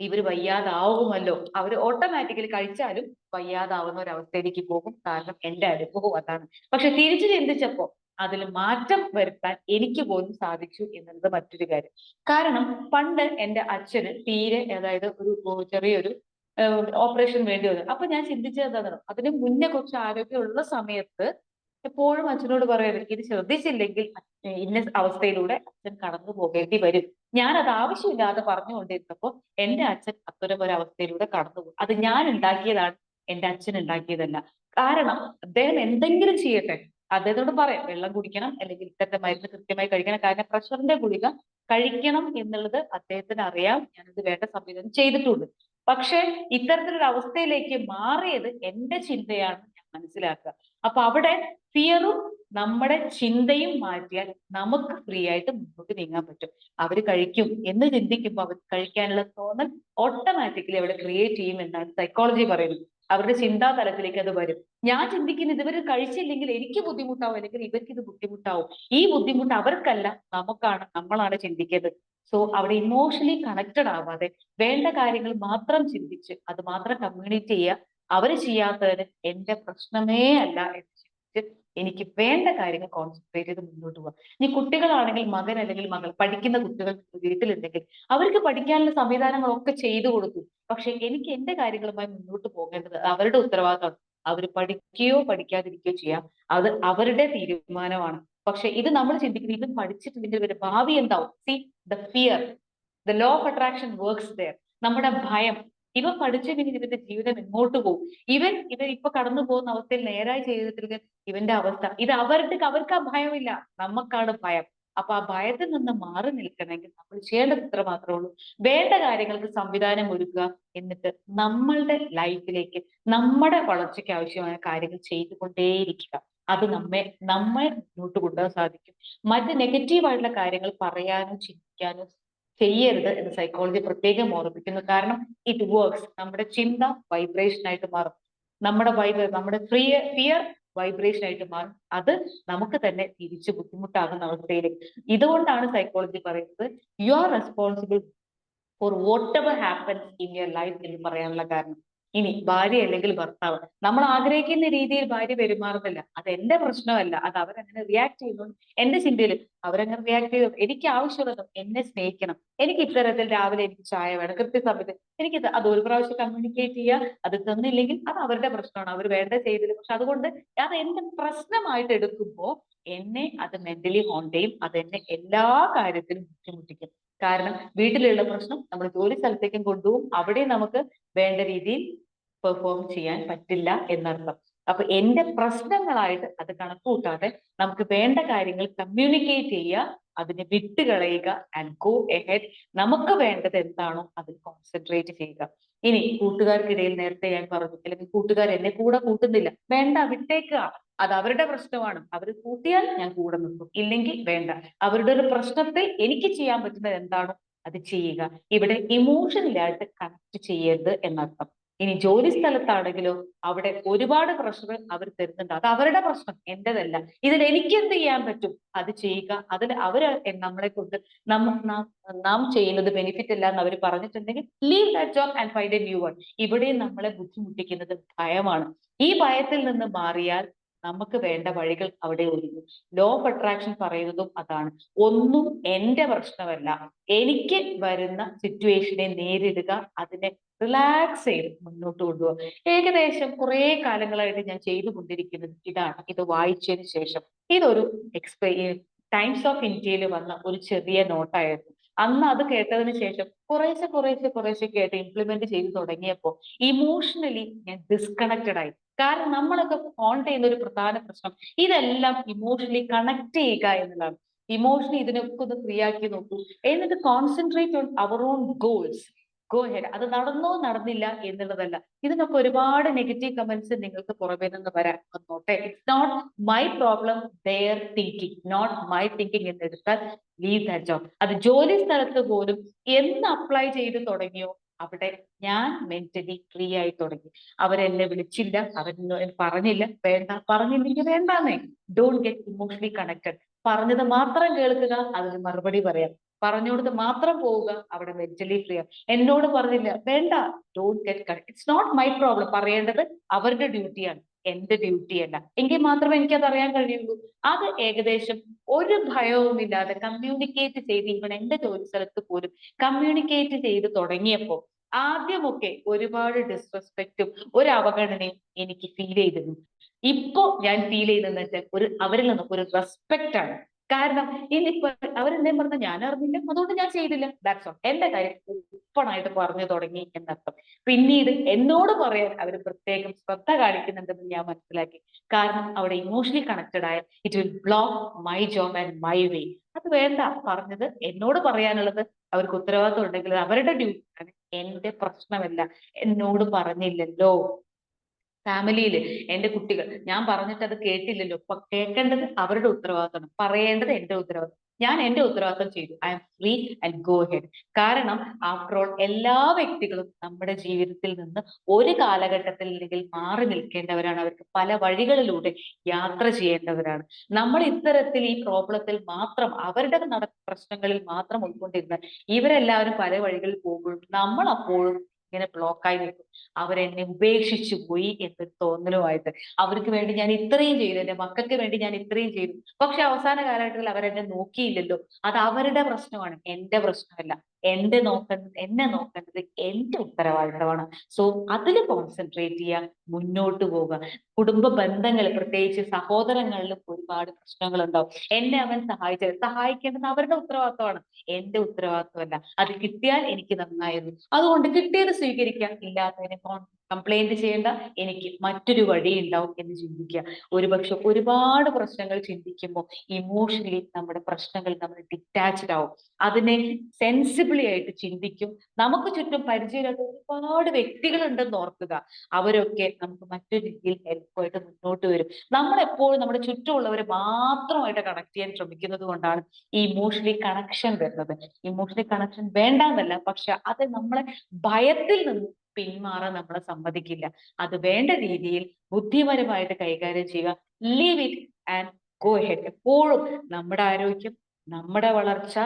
Speaker 2: ഇവർ വയ്യാതാവുമല്ലോ, അവർ ഓട്ടോമാറ്റിക്കലി കഴിച്ചാലും വയ്യാതാവുന്ന ഒരു അവസ്ഥയിലേക്ക് പോകും. കാരണം എന്റെ അനുഭവം അതാണ്. പക്ഷെ തിരിച്ചു ചിന്തിച്ചപ്പോ അതിൽ മാറ്റം വരുത്താൻ എനിക്ക് പോലും സാധിച്ചു എന്നുള്ളത് മറ്റൊരു കാര്യം. കാരണം പണ്ട് എന്റെ അച്ഛന് തീരെ, അതായത് ചെറിയൊരു ഓപ്പറേഷൻ വേണ്ടി വന്നു. അപ്പൊ ഞാൻ ചിന്തിച്ചത് എന്താണ്, അതിന് മുന്നേ കുറച്ച് ആരോഗ്യമുള്ള സമയത്ത് എപ്പോഴും അച്ഛനോട് പറയരുത്, ഇത് ശ്രദ്ധിച്ചില്ലെങ്കിൽ ഇന്ന അവസ്ഥയിലൂടെ അച്ഛൻ കടന്നു പോകേണ്ടി വരും. ഞാൻ അത് ആവശ്യമില്ലാതെ പറഞ്ഞുകൊണ്ടിരുന്നപ്പോ എന്റെ അച്ഛൻ അത്തരം ഒരു അവസ്ഥയിലൂടെ കടന്നുപോകും. അത് ഞാൻ ഉണ്ടാക്കിയതാണ്, എന്റെ അച്ഛൻ ഉണ്ടാക്കിയതല്ല. കാരണം അദ്ദേഹം എന്തെങ്കിലും ചെയ്യട്ടെ, അദ്ദേഹത്തോട് പറയാം വെള്ളം കുടിക്കണം, അല്ലെങ്കിൽ ഇത്തരത്തെ മരുന്ന് കൃത്യമായി കഴിക്കണം. കാരണം പ്രഷറിന്റെ ഗുളിക കഴിക്കണം എന്നുള്ളത് അദ്ദേഹത്തിന് അറിയാം. ഞാനത് വേണ്ട സംവിധാനം ചെയ്തിട്ടുണ്ട്. പക്ഷെ ഇത്തരത്തിലൊരു അവസ്ഥയിലേക്ക് മാറിയത് എന്റെ ചിന്തയാണ് ഞാൻ മനസ്സിലാക്കുക. അപ്പൊ അവിടെ ഫിയറും നമ്മുടെ ചിന്തയും മാറ്റിയാൽ നമുക്ക് ഫ്രീ ആയിട്ട് മുന്നോട്ട് നീങ്ങാൻ പറ്റും. അവര് കഴിക്കും എന്ന് ചിന്തിക്കുമ്പോൾ അവർ കഴിക്കാനുള്ള തോന്നൽ ഓട്ടോമാറ്റിക്കലി അവിടെ ക്രിയേറ്റ് ചെയ്യും എന്നാണ് സൈക്കോളജി പറയുന്നത്. അവരുടെ ചിന്താ തലത്തിലേക്ക് അത് വരും. ഞാൻ ചിന്തിക്കുന്നത് ഇവർ കഴിച്ചില്ലെങ്കിൽ എനിക്ക് ബുദ്ധിമുട്ടാവും, അല്ലെങ്കിൽ ഇവർക്ക് ഇത് ബുദ്ധിമുട്ടാവും. ഈ ബുദ്ധിമുട്ട് അവർക്കല്ല, നമുക്കാണ്, നമ്മളാണ് ചിന്തിക്കുന്നത്. സോ അവിടെ ഇമോഷണലി കണക്റ്റഡ് ആവാതെ വേണ്ട കാര്യങ്ങൾ മാത്രം ചിന്തിച്ച് അത് മാത്രം കമ്മ്യൂണിക്കേറ്റ് ചെയ്യുക. അവര് ചെയ്യാത്തതിന് എന്റെ പ്രശ്നമേ അല്ല എന്ന് ചിന്തിച്ച് എനിക്ക് വേണ്ട കാര്യങ്ങൾ കോൺസെൻട്രേറ്റ് ചെയ്ത് മുന്നോട്ട് പോകാം. ഇനി കുട്ടികളാണെങ്കിൽ, മകൻ അല്ലെങ്കിൽ മകൾ പഠിക്കുന്ന കുട്ടികൾ വീട്ടിലുണ്ടെങ്കിൽ അവർക്ക് പഠിക്കാനുള്ള സംവിധാനങ്ങളൊക്കെ ചെയ്തു കൊടുക്കും. പക്ഷെ എനിക്ക് എന്റെ കാര്യങ്ങളുമായി മുന്നോട്ട് പോകേണ്ടത് അവരുടെ ഉത്തരവാദിത്തമാണ്. അവർ പഠിക്കുകയോ പഠിക്കാതിരിക്കുകയോ ചെയ്യാം, അത് അവരുടെ തീരുമാനമാണ്. പക്ഷെ ഇത് നമ്മൾ ചിന്തിക്കുന്നത്, ഇത് പഠിച്ചിട്ടില്ലെങ്കിൽ ഇവരുടെ ഭാവി എന്താവും. See the fear, the law of attraction works there. നമ്മുടെ ഭയം, ഇവ പഠിച്ചില്ലെങ്കിൽ ഇവന്റെ ജീവിതം എങ്ങോട്ട് പോകും, ഇവൻ ഇപ്പൊ കടന്നു പോകുന്ന അവസ്ഥയിൽ നേരായി ചെയ്തിട്ടില്ലെങ്കിൽ ഇവന്റെ അവസ്ഥ ഇത്. അവർക്ക് ആ ഭയമില്ല, നമുക്കാണ് ഭയം. അപ്പൊ ആ ഭയത്തിൽ നിന്ന് മാറി നിൽക്കണമെങ്കിൽ നമ്മൾ ചെയ്യേണ്ടത് ഇത്ര മാത്രമേ ഉള്ളൂ. വേണ്ട കാര്യങ്ങൾക്ക് സംവിധാനം ഒരുക്കുക, എന്നിട്ട് നമ്മളുടെ ലൈഫിലേക്ക്, നമ്മുടെ വളർച്ചയ്ക്ക് ആവശ്യമായ കാര്യങ്ങൾ ചെയ്തുകൊണ്ടേയിരിക്കുക. അത് നമ്മെ മുന്നോട്ട് കൊണ്ടുപോകാൻ സാധിക്കും. മറ്റ് നെഗറ്റീവ് ആയിട്ടുള്ള കാര്യങ്ങൾ പറയാനോ ചിന്തിക്കാനോ ചെയ്യരുത് എന്ന് സൈക്കോളജി പ്രത്യേകം ഓർമ്മിപ്പിക്കുന്നു. കാരണം ഇറ്റ് വർക്ക്സ്. നമ്മുടെ ചിന്ത വൈബ്രേഷൻ ആയിട്ട് മാറും. നമ്മുടെ ഫിയർ വൈബ്രേഷൻ ആയിട്ട് മാറും. അത് നമുക്ക് തന്നെ തിരിച്ച് ബുദ്ധിമുട്ടാകുന്ന അവസ്ഥയിലേക്ക്. ഇതുകൊണ്ടാണ് സൈക്കോളജി പറയുന്നത് you are responsible for what ever happens in your life എന്ന് പറയാനുള്ള കാരണം. ഇനി ഭാര്യ അല്ലെങ്കിൽ ഭർത്താവ് നമ്മൾ ആഗ്രഹിക്കുന്ന രീതിയിൽ ഭാര്യ പെരുമാറുന്നില്ല, അത് എന്റെ പ്രശ്നമല്ല, അത് അവരങ്ങനെ റിയാക്ട് ചെയ്യുന്നു. എന്റെ ചിന്തയിൽ അവരങ്ങനെ റിയാക്ട് ചെയ്തു, എനിക്ക് ആവശ്യമുള്ളത് എന്നെ സ്നേഹിക്കണം, എനിക്ക് ഇത്തരത്തിൽ രാവിലെ എനിക്ക് ചായ വേണം കൃത്യസമയത്ത്, എനിക്ക് അത് ഒരു പ്രാവശ്യം കമ്മ്യൂണിക്കേറ്റ് ചെയ്യുക. അത് തന്നില്ലെങ്കിൽ അത് അവരുടെ പ്രശ്നമാണ്, അവർ വേണ്ട ചെയ്തില്ല. പക്ഷെ അതുകൊണ്ട് അത് എന്റെ പ്രശ്നമായിട്ട് എടുക്കുമ്പോൾ എന്നെ അത് മെന്റലി ഹോണ്ട് ചെയ്യും, അതെന്നെ എല്ലാ കാര്യത്തിലും ബുദ്ധിമുട്ടിക്കും. കാരണം വീട്ടിലുള്ള പ്രശ്നം നമ്മൾ ജോലി സ്ഥലത്തേക്കും കൊണ്ടുപോകും, അവിടെ നമുക്ക് വേണ്ട രീതിയിൽ പെർഫോം ചെയ്യാൻ പറ്റില്ല എന്നർത്ഥം. അപ്പൊ എന്റെ പ്രശ്നങ്ങളായിട്ട് അത് കണക്കുകൂട്ടാതെ നമുക്ക് വേണ്ട കാര്യങ്ങൾ കമ്മ്യൂണിക്കേറ്റ് ചെയ്യുക, അതിനെ വിട്ടുകളയുക ആൻഡ് ഗോ എഹെഡ്. നമുക്ക് വേണ്ടത് എന്താണോ അതിൽ കോൺസെൻട്രേറ്റ് ചെയ്യുക. ഇനി കൂട്ടുകാർക്കിടയിൽ നേരത്തെ ഞാൻ പറഞ്ഞു, അല്ലെങ്കിൽ കൂട്ടുകാർ എന്നെ കൂടെ കൂട്ടുന്നില്ല, വേണ്ട, വിട്ടേക്കുക. അത് അവരുടെ പ്രശ്നമാണ്. അവർ കൂട്ടിയാൽ ഞാൻ കൂടെ നിൽക്കും, ഇല്ലെങ്കിൽ വേണ്ട. അവരുടെ ഒരു പ്രശ്നത്തിൽ എനിക്ക് ചെയ്യാൻ പറ്റുന്നത് എന്താണോ അത് ചെയ്യുക. ഇവിടെ ഇമോഷണലായിട്ട് കണക്ട് ചെയ്യരുത് എന്നർത്ഥം. ഇനി ജോലി സ്ഥലത്താണെങ്കിലോ അവിടെ ഒരുപാട് പ്രഷർ അവർ തരുന്നുണ്ട്, അത് അവരുടെ പ്രശ്നം, എന്റേതല്ല. ഇതിൽ എനിക്ക് എന്ത് ചെയ്യാൻ പറ്റും അത് ചെയ്യുക. അതിൽ അവര് നമ്മളെ കൊണ്ട് നാം ചെയ്യുന്നത് ബെനിഫിറ്റ് അല്ല എന്ന് അവർ പറഞ്ഞിട്ടുണ്ടെങ്കിൽ leave that job and find A new one. ഇവിടെ നമ്മളെ ബുദ്ധിമുട്ടിക്കുന്നത് ഭയമാണ്. ഈ ഭയത്തിൽ നിന്ന് മാറിയാൽ നമുക്ക് വേണ്ട വഴികൾ അവിടെ ഒരുങ്ങും. ലോ ഓഫ് അട്രാക്ഷൻ പറയുന്നതും അതാണ്. ഒന്നും എന്റെ പ്രശ്നമല്ല, എനിക്ക് വരുന്ന സിറ്റുവേഷനെ നേരിടുക, അതിനെ റിലാക്സ് ചെയ്ത് മുന്നോട്ട് കൊണ്ടുപോകുക. ഏകദേശം കുറെ കാലങ്ങളായിട്ട് ഞാൻ ചെയ്തുകൊണ്ടിരിക്കുന്നത് ഇതാണ്. ഇത് വായിച്ചതിന് ശേഷം ഇതൊരു ടൈംസ് ഓഫ് ഇന്ത്യയിൽ വന്ന ഒരു ചെറിയ നോട്ടായിരുന്നു. അന്ന് അത് കേട്ടതിന് ശേഷം കുറേശ്ശെ കേട്ട് ഇംപ്ലിമെന്റ് ചെയ്തു തുടങ്ങിയപ്പോൾ ഇമോഷണലി ഞാൻ ഡിസ്കണക്റ്റഡ് ആയി. കാരണം നമ്മളൊക്കെ ഫോൺ ചെയ്യുന്ന ഒരു പ്രധാന പ്രശ്നം ഇതെല്ലാം ഇമോഷണലി കണക്ട് ചെയ്യുക എന്നുള്ളതാണ്. ഇമോഷണലി ഇതിനൊക്കെ ഒന്ന് ഫ്രീ ആക്കി നോക്കൂ, എന്നിട്ട് concentrate on our own goals. Go ahead. അത് നടന്നോ നടന്നില്ല എന്നുള്ളതല്ല. ഇതിനൊക്കെ ഒരുപാട് നെഗറ്റീവ് കമന്റ്സ് നിങ്ങൾക്ക് പുറമേ നിന്ന് വന്നോട്ടെ. It's not my problem, their thinking, not my thinking എന്ന് എടുത്താൽ ലീവ് ദാറ്റ് ജോബ്. അത് ജോലി സ്ഥലത്ത് പോലും എന്ന് അപ്ലൈ ചെയ്ത് തുടങ്ങിയോ അവിടെ ഞാൻ മെന്റലി ഫ്രീ ആയി തുടങ്ങി. അവരെന്നെ വിളിച്ചില്ല, പറഞ്ഞില്ല, വേണ്ട, പറഞ്ഞില്ലെങ്കിൽ വേണ്ടാന്നേ. Don't get emotionally connected. പറഞ്ഞത് മാത്രം കേൾക്കുക, അതിന് മറുപടി പറയാം. പറഞ്ഞുകൊടുത്ത് മാത്രം പോവുക, അവിടെ മെന്റലി ഫ്രീ ആവും. എന്നോട് പറഞ്ഞില്ല, വേണ്ട, don't get correct, it's not my problem. പറയേണ്ടത് അവരുടെ ഡ്യൂട്ടിയാണ്, എന്റെ ഡ്യൂട്ടി അല്ല. എങ്കിൽ മാത്രമേ എനിക്കത് അറിയാൻ കഴിയുള്ളൂ. അത് ഏകദേശം ഒരു ഭയവുമില്ലാതെ കമ്മ്യൂണിക്കേറ്റ് ചെയ്ത്, ഇവൻ എന്റെ ജോലി സ്ഥലത്ത് പോലും കമ്മ്യൂണിക്കേറ്റ് ചെയ്ത് തുടങ്ങിയപ്പോ ആദ്യമൊക്കെ ഒരുപാട് ഡിസ്റെസ്പെക്റ്റും ഒരു അവഗണനയും എനിക്ക് ഫീൽ ചെയ്തിരുന്നു. ഇപ്പോ ഞാൻ ഫീൽ ചെയ്തതെന്ന് വെച്ചാൽ അവരിൽ നിന്ന് ഒരു റെസ്പെക്റ്റ് ആണ്. കാരണം ഇനിയിപ്പോ അവരെന്തേലും പറഞ്ഞ ഞാൻ അറിഞ്ഞില്ല, അതുകൊണ്ട് ഞാൻ ചെയ്തില്ല, ദാറ്റ്സ് ഓൾ. എന്റെ കാര്യം ഓപ്പണായിട്ട് പറഞ്ഞു തുടങ്ങി എന്നർത്ഥം. പിന്നീട് എന്നോട് പറയാൻ അവർ പ്രത്യേകം ശ്രദ്ധ കാണിക്കുന്നുണ്ടെന്ന് ഞാൻ മനസ്സിലാക്കി. കാരണം അവിടെ ഇമോഷണലി കണക്റ്റഡ് ആയ it will block my job and my way. അത് വേണ്ട, പറഞ്ഞത് എന്നോട് പറയാനുള്ളത് അവർക്ക് ഉത്തരവാദിത്വം ഉണ്ടെങ്കിൽ അവരുടെ ഡ്യൂട്ടിയാണ്, എന്റെ പ്രശ്നമല്ല. എന്നോട് പറഞ്ഞില്ലല്ലോ. ഫാമിലിയില് എന്റെ കുട്ടികൾ ഞാൻ പറഞ്ഞിട്ട് അത് കേട്ടില്ലല്ലോ, അപ്പൊ കേൾക്കേണ്ടത് അവരുടെ ഉത്തരവാദിത്തമാണ്, പറയേണ്ടത് എന്റെ ഉത്തരവാദിത്തം. ഞാൻ എന്റെ ഉത്തരവാദിത്തം ചെയ്തു, I am free and go head. കാരണം ആഫ്റ്റർ ഓൾ എല്ലാ വ്യക്തികളും നമ്മുടെ ജീവിതത്തിൽ നിന്ന് ഒരു കാലഘട്ടത്തിൽ അല്ലെങ്കിൽ മാറി നിൽക്കേണ്ടവരാണ്. അവർക്ക് പല വഴികളിലൂടെ യാത്ര ചെയ്യേണ്ടവരാണ്. നമ്മൾ ഇത്തരത്തിൽ ഈ പ്രോബ്ലത്തിൽ മാത്രം, അവരുടെ പ്രശ്നങ്ങളിൽ മാത്രം ഉൾക്കൊണ്ടിരുന്നാൽ ഇവരെല്ലാവരും പല വഴികളിൽ പോകുമ്പോഴും നമ്മൾ അപ്പോഴും ഇങ്ങനെ ബ്ലോക്കായി നിൽക്കും. അവരെന്നെ ഉപേക്ഷിച്ചു പോയി എന്നൊരു തോന്നലുമായിട്ട്. അവർക്ക് വേണ്ടി ഞാൻ ഇത്രയും ചെയ്തു, എന്റെ മക്കൾക്ക് വേണ്ടി ഞാൻ ഇത്രയും ചെയ്തു, പക്ഷെ അവസാന കാലഘട്ടത്തിൽ അവരെന്നെ നോക്കിയില്ലല്ലോ. അത് അവരുടെ പ്രശ്നമാണ്, എന്റെ പ്രശ്നമല്ല. എന്നെ നോക്കേണ്ടത് എന്റെ ഉത്തരവാദിത്തമാണ്. സോ അതിൽ കോൺസെൻട്രേറ്റ് ചെയ്യുക, മുന്നോട്ട് പോവുക. കുടുംബ ബന്ധങ്ങൾ, പ്രത്യേകിച്ച് സഹോദരങ്ങളിലും ഒരുപാട് പ്രശ്നങ്ങൾ ഉണ്ടാവും. എന്നെ അവൻ സഹായിക്കേണ്ടത് അവരുടെ ഉത്തരവാദിത്തമാണ്, എന്റെ ഉത്തരവാദിത്തമല്ല. അത് കിട്ടിയാൽ എനിക്ക് നന്നായിരുന്നു, അതുകൊണ്ട് കിട്ടിയത് സ്വീകരിക്കാം, ഇല്ലാത്തതിനെ കംപ്ലൈന്റ് ചെയ്യേണ്ട, എനിക്ക് മറ്റൊരു വഴി ഉണ്ടാവും എന്ന് ചിന്തിക്കുക. ഒരുപക്ഷെ ഒരുപാട് പ്രശ്നങ്ങൾ ചിന്തിക്കുമ്പോൾ ഇമോഷണലി നമ്മുടെ പ്രശ്നങ്ങൾ നമ്മൾ ഡിറ്റാച്ച്ഡ് ആവും. അതിനെ സെൻസിബിളി ആയിട്ട് ചിന്തിക്കും. നമുക്ക് ചുറ്റും പരിചയമില്ലാത്ത ഒരുപാട് വ്യക്തികളുണ്ടെന്ന് ഓർക്കുക. അവരൊക്കെ നമുക്ക് മറ്റൊരു രീതിയിൽ ഹെൽപ്പായിട്ട് മുന്നോട്ട് വരും. നമ്മൾ എപ്പോഴും നമ്മുടെ ചുറ്റുമുള്ളവരെ മാത്രമായിട്ട് കണക്ട് ചെയ്യാൻ ശ്രമിക്കുന്നത് കൊണ്ടാണ് ഈ ഇമോഷണലി കണക്ഷൻ വരുന്നത്. ഇമോഷണലി കണക്ഷൻ വേണ്ടാന്നല്ല, പക്ഷെ അത് നമ്മളെ ഭയത്തിൽ നിന്ന് പിന്മാറാൻ നമ്മളെ സമ്മതിക്കില്ല. അത് വേണ്ട രീതിയിൽ ബുദ്ധിപരമായിട്ട് കൈകാര്യം ചെയ്യുക. Leave it and go head. എപ്പോഴും നമ്മുടെ ആരോഗ്യം, നമ്മുടെ വളർച്ച,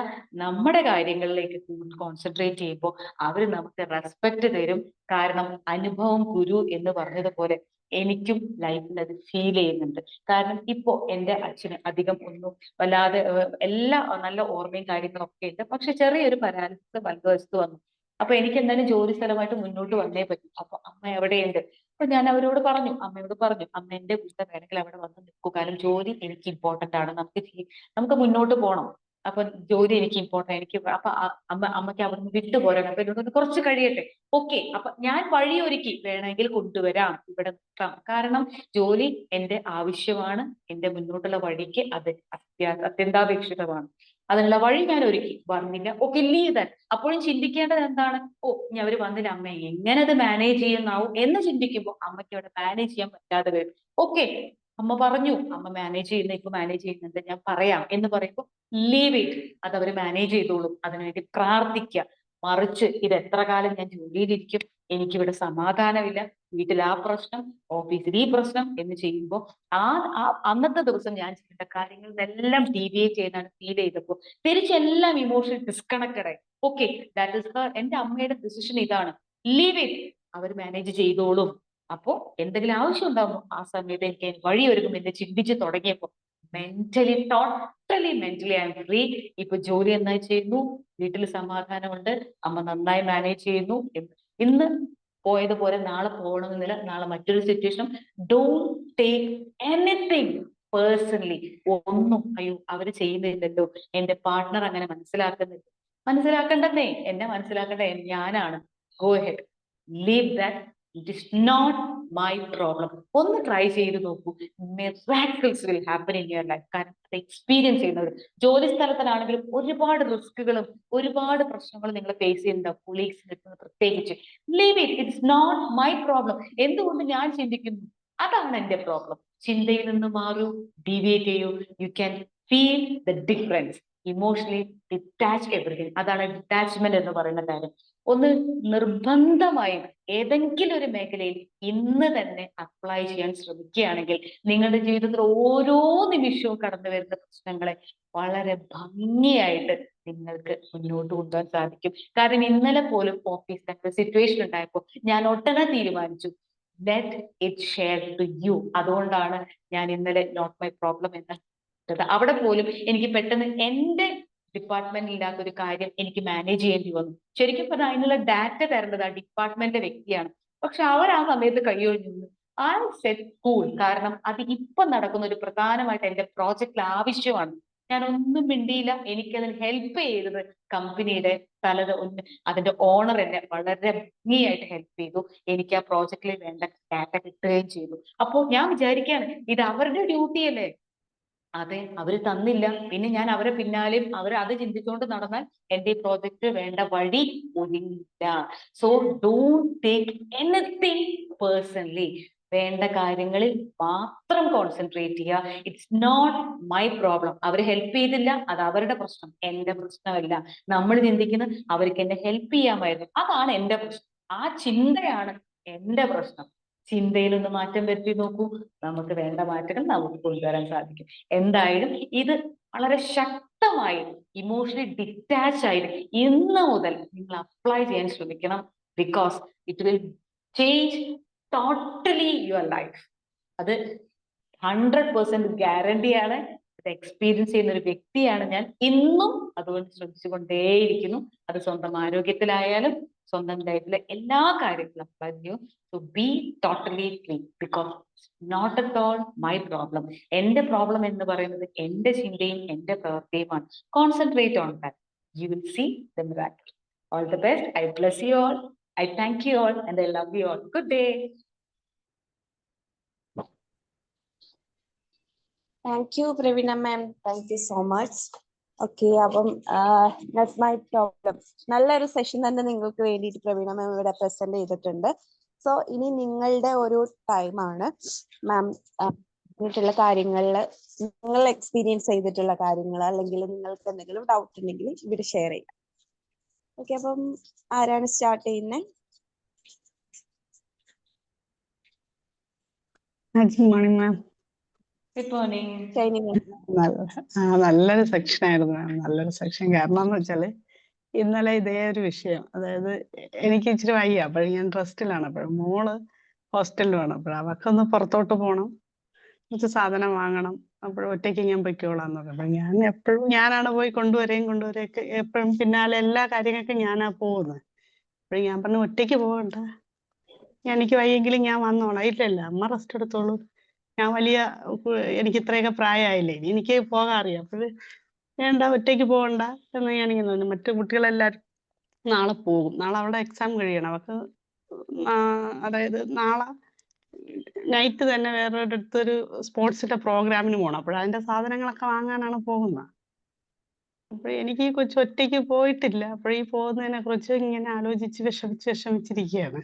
Speaker 2: നമ്മുടെ കാര്യങ്ങളിലേക്ക് കോൺസെൻട്രേറ്റ് ചെയ്യുമ്പോൾ അവർ നമുക്ക് റെസ്പെക്ട് തരും. കാരണം അനുഭവം ഗുരു എന്ന് പറഞ്ഞതുപോലെ എനിക്കും ലൈഫിൽ അത് ഫീൽ ചെയ്യുന്നുണ്ട്. കാരണം ഇപ്പോ എന്റെ അച്ഛന് അധികം ഒന്നും വല്ലാതെ എല്ലാ നല്ല ഓർമ്മയും കാര്യങ്ങളൊക്കെ ഉണ്ട്, പക്ഷെ ചെറിയൊരു പാരാലിസിസ് വലതുവശത്ത് വന്നു. അപ്പൊ എനിക്ക് എന്തായാലും ജോലി സ്ഥലമായിട്ട് മുന്നോട്ട് വന്നേ പറ്റും. അപ്പൊ അമ്മ എവിടെയുണ്ട്? അപ്പൊ ഞാൻ അമ്മയോട് പറഞ്ഞു, അമ്മ എന്റെ കൂടെ വേണമെങ്കിൽ അവിടെ വന്ന് നിൽക്കൂ, കാരണം ജോലി എനിക്ക് ഇമ്പോർട്ടന്റ് ആണ്, നമുക്ക് മുന്നോട്ട് പോകണം. അപ്പൊ ജോലി എനിക്ക് ഇമ്പോർട്ടന്റ്, അപ്പൊ അമ്മയ്ക്ക് അവിടുന്ന് വിട്ടുപോരാൻ. അപ്പൊ എന്നോട് കുറച്ച് കഴിയട്ടെ, ഓക്കെ. അപ്പൊ ഞാൻ വഴിയൊരുക്കി വേണമെങ്കിൽ കൊണ്ടുവരാം, ഇവിടെ നിൽക്കാം. കാരണം ജോലി എന്റെ ആവശ്യമാണ്, എന്റെ മുന്നോട്ടുള്ള വഴിക്ക് അത് അത്യന്താപേക്ഷിതമാണ്. അതിനുള്ള വഴി ഞാൻ ഒരുക്കി. വന്നില്ല, ഓക്കെ, ലീവ് ദാറ്റ്. അപ്പോഴും ചിന്തിക്കേണ്ടത് എന്താണ്? ഓ, ഇനി അവര് വന്നില്ല, അമ്മ എങ്ങനെ അത് മാനേജ് ചെയ്യുന്നാവും എന്ന് ചിന്തിക്കുമ്പോൾ അമ്മയ്ക്ക് അവിടെ മാനേജ് ചെയ്യാൻ പറ്റാതെ വരും. ഓക്കെ, അമ്മ പറഞ്ഞു, അമ്മ ഇപ്പൊ മാനേജ് ചെയ്യുന്നുണ്ട്, ഞാൻ പറയാം എന്ന് പറയുമ്പോൾ ലീവ് ഇറ്റ്. അത് അവര് മാനേജ് ചെയ്തോളും. അതിനുവേണ്ടി പ്രാർത്ഥിക്കുക. മറിച്ച് ഇത് എത്ര കാലം ഞാൻ ജോലിയിലിരിക്കും, എനിക്കിവിടെ സമാധാനമില്ല, വീട്ടിൽ ആ പ്രശ്നം, ഓഫീസിൽ ഈ പ്രശ്നം എന്ന് ചെയ്യുമ്പോൾ ആ അന്നത്തെ ദിവസം ഞാൻ ചെയ്യേണ്ട കാര്യങ്ങളിലെല്ലാം ഡീവിയേറ്റ് ചെയ്യുന്നതാണ് ഫീൽ ചെയ്തപ്പോൾ തിരിച്ചെല്ലാം ഇമോഷണൽ ഡിസ്കണക്റ്റഡ് ആയി. Okay, that is Har. എന്റെ അമ്മയുടെ ഡിസിഷൻ ഇതാണ്, ലീവ് ഇറ്റ്, അവർ മാനേജ് ചെയ്തോളും. അപ്പോ എന്തെങ്കിലും ആവശ്യം ഉണ്ടാകുമോ ആ സമയത്ത് എനിക്ക് വഴിയൊരുക്കും എന്ന് ചിന്തിച്ച് തുടങ്ങിയപ്പോ മെന്റലി ഐ എം ഫ്രീ. ഇപ്പൊ ജോലി നന്നായി ചെയ്യുന്നു, വീട്ടിൽ സമാധാനമുണ്ട്, അമ്മ നന്നായി മാനേജ് ചെയ്യുന്നു. ഇന്ന് പോയതുപോലെ നാളെ പോകണമെന്നില്ല, നാളെ മറ്റൊരു situation. Don't take anything personally. ഒന്നും അയ്യോ അവര് ചെയ്യുന്നില്ലല്ലോ, എന്റെ പാർട്ട്ണർ അങ്ങനെ മനസ്സിലാക്കണ്ടെന്നേ. എന്നെ മനസ്സിലാക്കേണ്ട ഞാനാണ്. Go ahead, leave that, it is not my problem. ഒന്ന് ട്രൈ ചെയ്ത് നോക്കൂ, miracles will happen in your life. കാരണം അത് എക്സ്പീരിയൻസ് ചെയ്യുന്നത്, ജോലി സ്ഥലത്തിലാണെങ്കിലും ഒരുപാട് റിസ്കുകളും ഒരുപാട് പ്രശ്നങ്ങളും നിങ്ങൾ ഫേസ് ചെയ്യുന്നുണ്ടാവും, കൊളീഗ്സ് കിട്ടുന്നത് പ്രത്യേകിച്ച്. Leave it, it's not my problem. എന്തുകൊണ്ട് ഞാൻ ചിന്തിക്കുന്നു അതാണ് എന്റെ പ്രോബ്ലം. ചിന്തയിൽ നിന്ന് മാറൂ, ഡീവിയേറ്റ് ചെയ്യൂ, you can feel the difference. Emotionally detach everything. അതാണ് ഡിറ്റാച്ച്മെന്റ് എന്ന് പറയുന്ന കാര്യം. ഒന്ന് നിർബന്ധമായും ഏതെങ്കിലും ഒരു മേഖലയിൽ ഇന്ന് തന്നെ അപ്ലൈ ചെയ്യാൻ ശ്രമിക്കുകയാണെങ്കിൽ നിങ്ങളുടെ ജീവിതത്തിൽ ഓരോ നിമിഷവും കടന്നു വരുന്ന പ്രശ്നങ്ങളെ വളരെ ഭംഗിയായിട്ട് നിങ്ങൾക്ക് മുന്നോട്ട് കൊണ്ടുപോകാൻ സാധിക്കും. കാരണം ഇന്നലെ പോലും ഓഫീസിലൊക്കെ സിറ്റുവേഷൻ ഉണ്ടായപ്പോൾ ഞാൻ ഒട്ടനെ തീരുമാനിച്ചു, let it share to you. അതുകൊണ്ടാണ് ഞാൻ ഇന്നലെ നോട്ട് മൈ പ്രോബ്ലം എന്ന് ഇട്ടത്. അവിടെ പോലും എനിക്ക് പെട്ടെന്ന് എന്റെ ഡിപ്പാർട്ട്മെന്റിൽ ഇല്ലാത്ത ഒരു കാര്യം എനിക്ക് മാനേജ് ചെയ്യേണ്ടി വന്നു. ശരിക്കും പറഞ്ഞാൽ അതിനുള്ള ഡാറ്റ തരേണ്ടത് ആ ഡിപ്പാർട്ട്മെന്റിന്റെ വ്യക്തിയാണ്. പക്ഷെ അവർ ആ സമയത്ത് കൈയൊഴിഞ്ഞു നിന്നു. ആ സെറ്റ് കൂൾ. കാരണം അത് ഇപ്പൊ നടക്കുന്ന ഒരു പ്രധാനമായിട്ട് എന്റെ പ്രോജക്റ്റിൽ ആവശ്യമാണ്. ഞാൻ ഒന്നും മിണ്ടിയില്ല. എനിക്കതിന് ഹെൽപ്പ് ചെയ്തത് കമ്പനിയുടെ അതിന്റെ ഓണർ എന്നെ വളരെ ഭംഗിയായിട്ട് ഹെൽപ്പ് ചെയ്തു. എനിക്ക് ആ പ്രോജക്റ്റിൽ വേണ്ട ഡാറ്റ കിട്ടുകയും ചെയ്തു. അപ്പോൾ ഞാൻ വിചാരിക്കുകയാണ്, ഇത് അവരുടെ ഡ്യൂട്ടി അല്ലേ? അതെ, അവര് തന്നില്ല. പിന്നെ ഞാൻ അവരെ പിന്നാലെയും അവർ അത് ചിന്തിച്ചുകൊണ്ട് നടന്നാൽ എന്റെ ഈ പ്രോജക്റ്റ് വേണ്ട വഴി ഒഴിഞ്ഞില്ല. So don't take anything personally. വേണ്ട കാര്യങ്ങളിൽ മാത്രം കോൺസെൻട്രേറ്റ് ചെയ്യുക. It's not my problem. അവർ ഹെൽപ്പ് ചെയ്തില്ല, അത് അവരുടെ പ്രശ്നം, എന്റെ പ്രശ്നമല്ല. നമ്മൾ ചിന്തിക്കുന്നത് അവർക്ക് എന്നെ ഹെൽപ്പ് ചെയ്യാമായിരുന്നു, അതാണ് എന്റെ പ്രശ്നം. ആ ചിന്തയാണ് എന്റെ പ്രശ്നം. ചിന്തയിൽ ഒന്ന് മാറ്റം വരുത്തി നോക്കൂ, നമുക്ക് വേണ്ട മാറ്റങ്ങൾ നമുക്ക് കൊണ്ടുവരാൻ സാധിക്കും. എന്തായാലും ഇത് വളരെ ശക്തമായി ഇമോഷണലി ഡിറ്റാച്ച് ആയിട്ട് ഇന്ന് മുതൽ നിങ്ങൾ അപ്ലൈ ചെയ്യാൻ ശ്രമിക്കണം. Because it will change totally your life. അത് 100% ഗ്യാരണ്ടിയാണ്. അത് എക്സ്പീരിയൻസ് ചെയ്യുന്ന ഒരു വ്യക്തിയാണ് ഞാൻ. ഇന്നും അതുകൊണ്ട് ശ്രമിച്ചുകൊണ്ടേയിരിക്കുന്നു. അത് സ്വന്തം ആരോഗ്യത്തിലായാലും സ്വന്തം ലൈഫിലെ എല്ലാ കാര്യത്തിലും അപ്ലൈ ചെയ്യും. So be totally clean, because not at all my problem. എന്റെ പ്രോബ്ലം എന്ന് പറയുന്നത് എന്റെ ചിന്തയും എന്റെ പ്രവൃത്തിയുമാണ്. Concentrate on that. You will see the miracle. All the best. I bless you all. I thank you all and I love you all. Good day.
Speaker 1: Thank you Praveena ma'am, thank you so much. Okay, അപ്പം that's my problem. നല്ലൊരു session തന്നെ നിങ്ങൾക്ക് വേണ്ടിയിട്ട് പ്രവീണ മാം ഇവിടെ present ചെയ്തിട്ടുണ്ട്. So ഇനി നിങ്ങളുടെ ഒരു ടൈമാണ്. മാം പറഞ്ഞിട്ടുള്ള കാര്യങ്ങളിൽ നിങ്ങൾ എക്സ്പീരിയൻസ് ചെയ്തിട്ടുള്ള കാര്യങ്ങൾ അല്ലെങ്കിൽ നിങ്ങൾക്ക് എന്തെങ്കിലും ഡൗട്ട് ഉണ്ടെങ്കിൽ ഇവിടെ ഷെയർ ചെയ്യാം. ഓക്കെ, അപ്പം ആരാണ് സ്റ്റാർട്ട് ചെയ്യുന്നത്?
Speaker 3: Good morning ma'am.
Speaker 2: Good morning.
Speaker 1: Shiny ma'am.
Speaker 3: നല്ലൊരു സെക്ഷൻ ആയിരുന്നു മാം. നല്ലൊരു സെക്ഷൻ. കാരണം എന്ന് വെച്ചാല് ഇന്നലെ ഇതേ ഒരു വിഷയം, അതായത് എനിക്ക് ഇച്ചിരി വയ്യ, അപ്പോഴും ഞാൻ റെസ്റ്റിലാണ്. അപ്പോഴും മോള് ഹോസ്റ്റലിൽ വേണം. അപ്പോഴും അവക്കൊന്ന് പുറത്തോട്ട് പോകണം, കുറച്ച് സാധനം വാങ്ങണം. അപ്പോഴും ഒറ്റയ്ക്ക് ഞാൻ പൊയ്ക്കോളാന്ന് പറഞ്ഞു. അപ്പൊ ഞാൻ എപ്പോഴും ഞാനാണ് പോയി കൊണ്ടുവരെയൊക്കെ എപ്പോഴും പിന്നാലെ എല്ലാ കാര്യങ്ങൾക്കും ഞാനാ പോകുന്നത്. അപ്പോഴും ഞാൻ പറഞ്ഞു ഒറ്റയ്ക്ക് പോകണ്ട, എനിക്ക് വയ്യെങ്കിലും ഞാൻ വന്നോളാം. ഇല്ലല്ല, അമ്മ റെസ്റ്റ് എടുത്തോളൂ, ഞാൻ എനിക്ക് ഇത്രയൊക്കെ പ്രായമായില്ലേ, എനിക്ക് പോകാൻ അറിയാം. അപ്പോഴ് വേണ്ട, ഒറ്റയ്ക്ക് പോകണ്ട എന്ന് ഞാനിങ്ങനെ പറഞ്ഞു. മറ്റു കുട്ടികളെല്ലാവരും നാളെ പോകും. നാളെ അവിടെ എക്സാം കഴിയണം അവർക്ക്. അതായത് നാളെ നൈറ്റ് തന്നെ വേറൊരിടത്തൊരു സ്പോർട്സിന്റെ പ്രോഗ്രാമിന് പോകണം. അപ്പോഴതിന്റെ സാധനങ്ങളൊക്കെ വാങ്ങാനാണ് പോകുന്നത്. അപ്പോൾ എനിക്ക് ഈ കൊച്ചു ഒറ്റയ്ക്ക് പോയിട്ടില്ല. അപ്പോഴീ പോകുന്നതിനെ കുറിച്ച് ഇങ്ങനെ ആലോചിച്ച് വിഷമിച്ചിരിക്കുകയാണ്.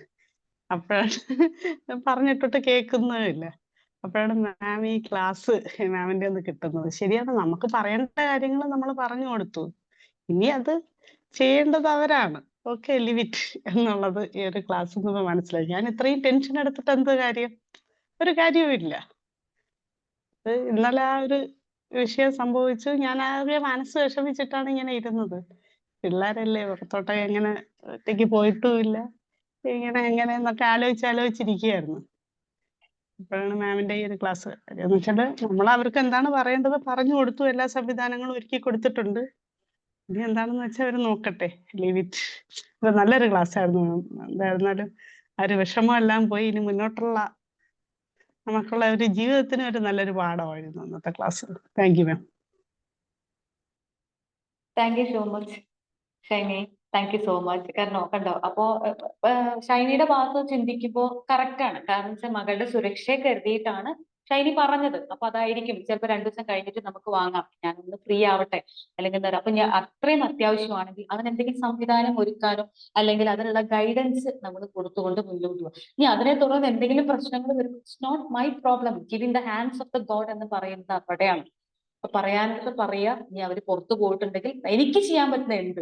Speaker 3: അപ്പോഴാണ് പറഞ്ഞിട്ടൊട്ട് കേൾക്കുന്നതില്ല. അപ്പോഴാണ് മാം ഈ ക്ലാസ് മാമിന്റെ ഒന്ന് കിട്ടുന്നത്. ശരിയാണ്, നമുക്ക് പറയേണ്ട കാര്യങ്ങൾ നമ്മൾ പറഞ്ഞു കൊടുത്തു, ഇനി അത് ചെയ്യേണ്ടത് അവരാണ്. ഓക്കെ, ലിമിറ്റ് എന്നുള്ളത് ഈ ഒരു ക്ലാസ് നിന്ന് മനസ്സിലായി. ഞാൻ ഇത്രയും ടെൻഷൻ എടുത്തിട്ട് എന്ത് കാര്യം? ഒരു കാര്യവും ഇല്ല. ഇന്നലെ ആ ഒരു വിഷയം സംഭവിച്ചു. ഞാൻ ആകെ മനസ്സ് വിഷമിച്ചിട്ടാണ് ഇങ്ങനെ ഇരുന്നത്. പിള്ളേരല്ലേ, പുറത്തോട്ട് എങ്ങനെ ഒറ്റയ്ക്ക് പോയിട്ടുമില്ല, എങ്ങനെ എന്നൊക്കെ ആലോചിച്ചിരിക്കുകയായിരുന്നു. അപ്പോഴാണ് മാമിന്റെ ഈ ഒരു ക്ലാസ്. എന്ന് വെച്ചാല് നമ്മൾ അവർക്ക് എന്താണ് പറയേണ്ടത് പറഞ്ഞു കൊടുത്തു, എല്ലാ സംവിധാനങ്ങളും ഒരുക്കി കൊടുത്തിട്ടുണ്ട്. ഇനി എന്താണെന്ന് വെച്ചാൽ അവർ നോക്കട്ടെ. Leave it. ഇത് നല്ലൊരു ക്ലാസ് ആയിരുന്നു മാം. എന്തായിരുന്നാലും ആ ഒരു വിഷമം എല്ലാം പോയി. ഇനി മുന്നോട്ടുള്ള നമുക്കുള്ള ഒരു ജീവിതത്തിന് ഒരു നല്ലൊരു പാഠമായിരുന്നു അന്നത്തെ class. Thank you ma'am.
Speaker 2: Thank you so much Shiny. Thank you so much. കാരണം കണ്ടോ, അപ്പോ ഷൈനിയുടെ ഭാഗത്ത് ചിന്തിക്കുമ്പോ കറക്റ്റ് ആണ്. കാരണം വെച്ചാൽ മകളുടെ സുരക്ഷയെ കരുതിയിട്ടാണ് ഷൈനി പറഞ്ഞത്. അപ്പൊ അതായിരിക്കും ചിലപ്പോ 2 ദിവസം കഴിഞ്ഞിട്ട് നമുക്ക് വാങ്ങാം, ഞാനൊന്ന് ഫ്രീ ആവട്ടെ അല്ലെങ്കിൽ എന്താ. അപ്പൊ ഞാൻ അത്രയും അത്യാവശ്യമാണെങ്കിൽ അതിനെന്തെങ്കിലും സംവിധാനം ഒരുക്കാനോ അല്ലെങ്കിൽ അതിനുള്ള ഗൈഡൻസ് നമ്മൾ കൊടുത്തുകൊണ്ട് മുന്നോട്ട് പോകും. ഇനി അതിനെ തുടർന്ന് എന്തെങ്കിലും പ്രശ്നങ്ങൾ വരും, it's not my problem, give in the hands of the God എന്ന് പറയുന്നത് അവിടെയാണ്. അപ്പൊ പറയാനൊക്കെ പറയാ, ഇനി അവര് പുറത്തു പോയിട്ടുണ്ടെങ്കിൽ എനിക്ക് ചെയ്യാൻ പറ്റുന്ന എന്ത്,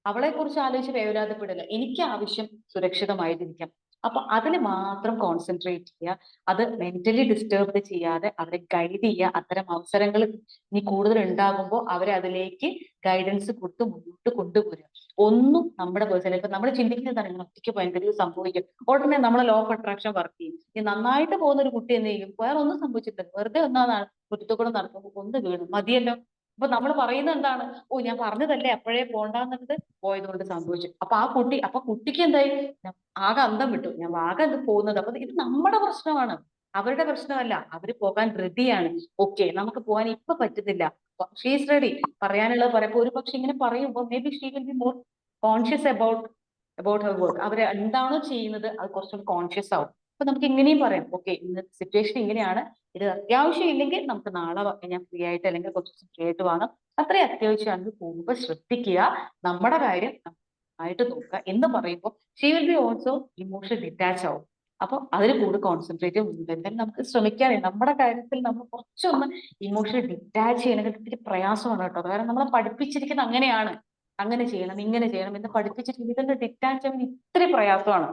Speaker 2: അവളെ കുറിച്ച് ആലോചിച്ച് വേവലാതപ്പെടില്ല. എനിക്ക് ആവശ്യം സുരക്ഷിതമായിരിക്കാം. അപ്പൊ അതിൽ മാത്രം കോൺസെൻട്രേറ്റ് ചെയ്യുക. അത് മെന്റലി ഡിസ്റ്റർബ് ചെയ്യാതെ അവരെ ഗൈഡ് ചെയ്യുക. അത്തരം അവസരങ്ങൾ ഇനി കൂടുതൽ ഉണ്ടാകുമ്പോൾ അവരെ അതിലേക്ക് ഗൈഡൻസ് കൊടുത്ത് മുന്നോട്ട് കൊണ്ടുപോരുക. ഒന്നും നമ്മുടെ പേഴ്സണൽ, ഇപ്പൊ നമ്മൾ ചിന്തിക്കുന്നതാണ് ഇങ്ങനെ ഒറ്റയ്ക്ക് ഭയങ്കര സംഭവിക്കും, ഉടനെ നമ്മളെ ലോ ഓഫ് അട്രാക്ഷൻ വർക്ക് ചെയ്യും. ഈ നന്നായിട്ട് പോകുന്ന ഒരു കുട്ടി എന്ത് ചെയ്യും, വേറെ ഒന്നും സംഭവിച്ചിട്ടില്ല, വെറുതെ ഒന്നാണ് മുറ്റത്തുകൂടെ നടക്കുമ്പോൾ ഒന്ന് വീണു മതിയല്ലോ. അപ്പൊ നമ്മൾ പറയുന്നത് എന്താണ്, ഓ ഞാൻ പറഞ്ഞതല്ലേ അപ്പോഴേ പോണ്ടാന്നുള്ളത്, പോയതുകൊണ്ട് സംഭവിച്ചു. അപ്പൊ ആ കുട്ടി, അപ്പൊ കുട്ടിക്ക് എന്തായി, ഞാൻ ആകെ അന്തം വിട്ടു, ഞാൻ ആകെ ഇത് പോകുന്നത്. അപ്പൊ ഇത് നമ്മുടെ പ്രശ്നമാണ്, അവരുടെ പ്രശ്നമല്ല. അവര് പോകാൻ റെഡിയാണ്. ഓക്കെ, നമുക്ക് പോകാൻ ഇപ്പൊ പറ്റുന്നില്ല, ഷീസ് റെഡി. പറയാനുള്ളത് പറയുമ്പോൾ ഒരു പക്ഷെ ഇങ്ങനെ പറയുമ്പോൾ may be she will be more conscious about her work. അവര് എന്താണോ ചെയ്യുന്നത് അത് കുറച്ചുകൂടി കോൺഷ്യസ് ആവും. അപ്പൊ നമുക്ക് ഇങ്ങനെയും പറയാം, ഓക്കെ ഇന്നത്തെ സിറ്റുവേഷൻ ഇങ്ങനെയാണ്, ഇത് അത്യാവശ്യം ഇല്ലെങ്കിൽ നമുക്ക് നാളെ ഞാൻ ഫ്രീ ആയിട്ട് അല്ലെങ്കിൽ കുറച്ച് ദിവസം ഫ്രീ ആയിട്ട് വാങ്ങാം. അത്രയും അത്യാവശ്യമാണെങ്കിൽ പോകുമ്പോൾ ശ്രദ്ധിക്കുക, നമ്മുടെ കാര്യം ആയിട്ട് നോക്കുക എന്ന് പറയുമ്പോൾ she will be also emotion detach ആവും. അപ്പൊ അതിൽ കൂടുതൽ കോൺസെൻട്രേറ്റ് ചെയ്യുന്നുണ്ട്. എന്തായാലും നമുക്ക് ശ്രമിക്കാനേ, നമ്മുടെ കാര്യത്തിൽ നമ്മൾ കുറച്ചൊന്ന് ഇമോഷൻ ഡിറ്റാച്ച് ചെയ്യണമെങ്കിൽ ഇത്തിരി പ്രയാസമാണ് കേട്ടോ. കാരണം നമ്മളെ പഠിപ്പിച്ചിരിക്കുന്നത് അങ്ങനെയാണ്, അങ്ങനെ ചെയ്യണം ഇങ്ങനെ ചെയ്യണം എന്ന് പഠിപ്പിച്ചിരിക്കുന്നത്. ഇതിന്റെ ഡിറ്റാച്ച് ആവാൻ ഇത്തിരി പ്രയാസമാണ്.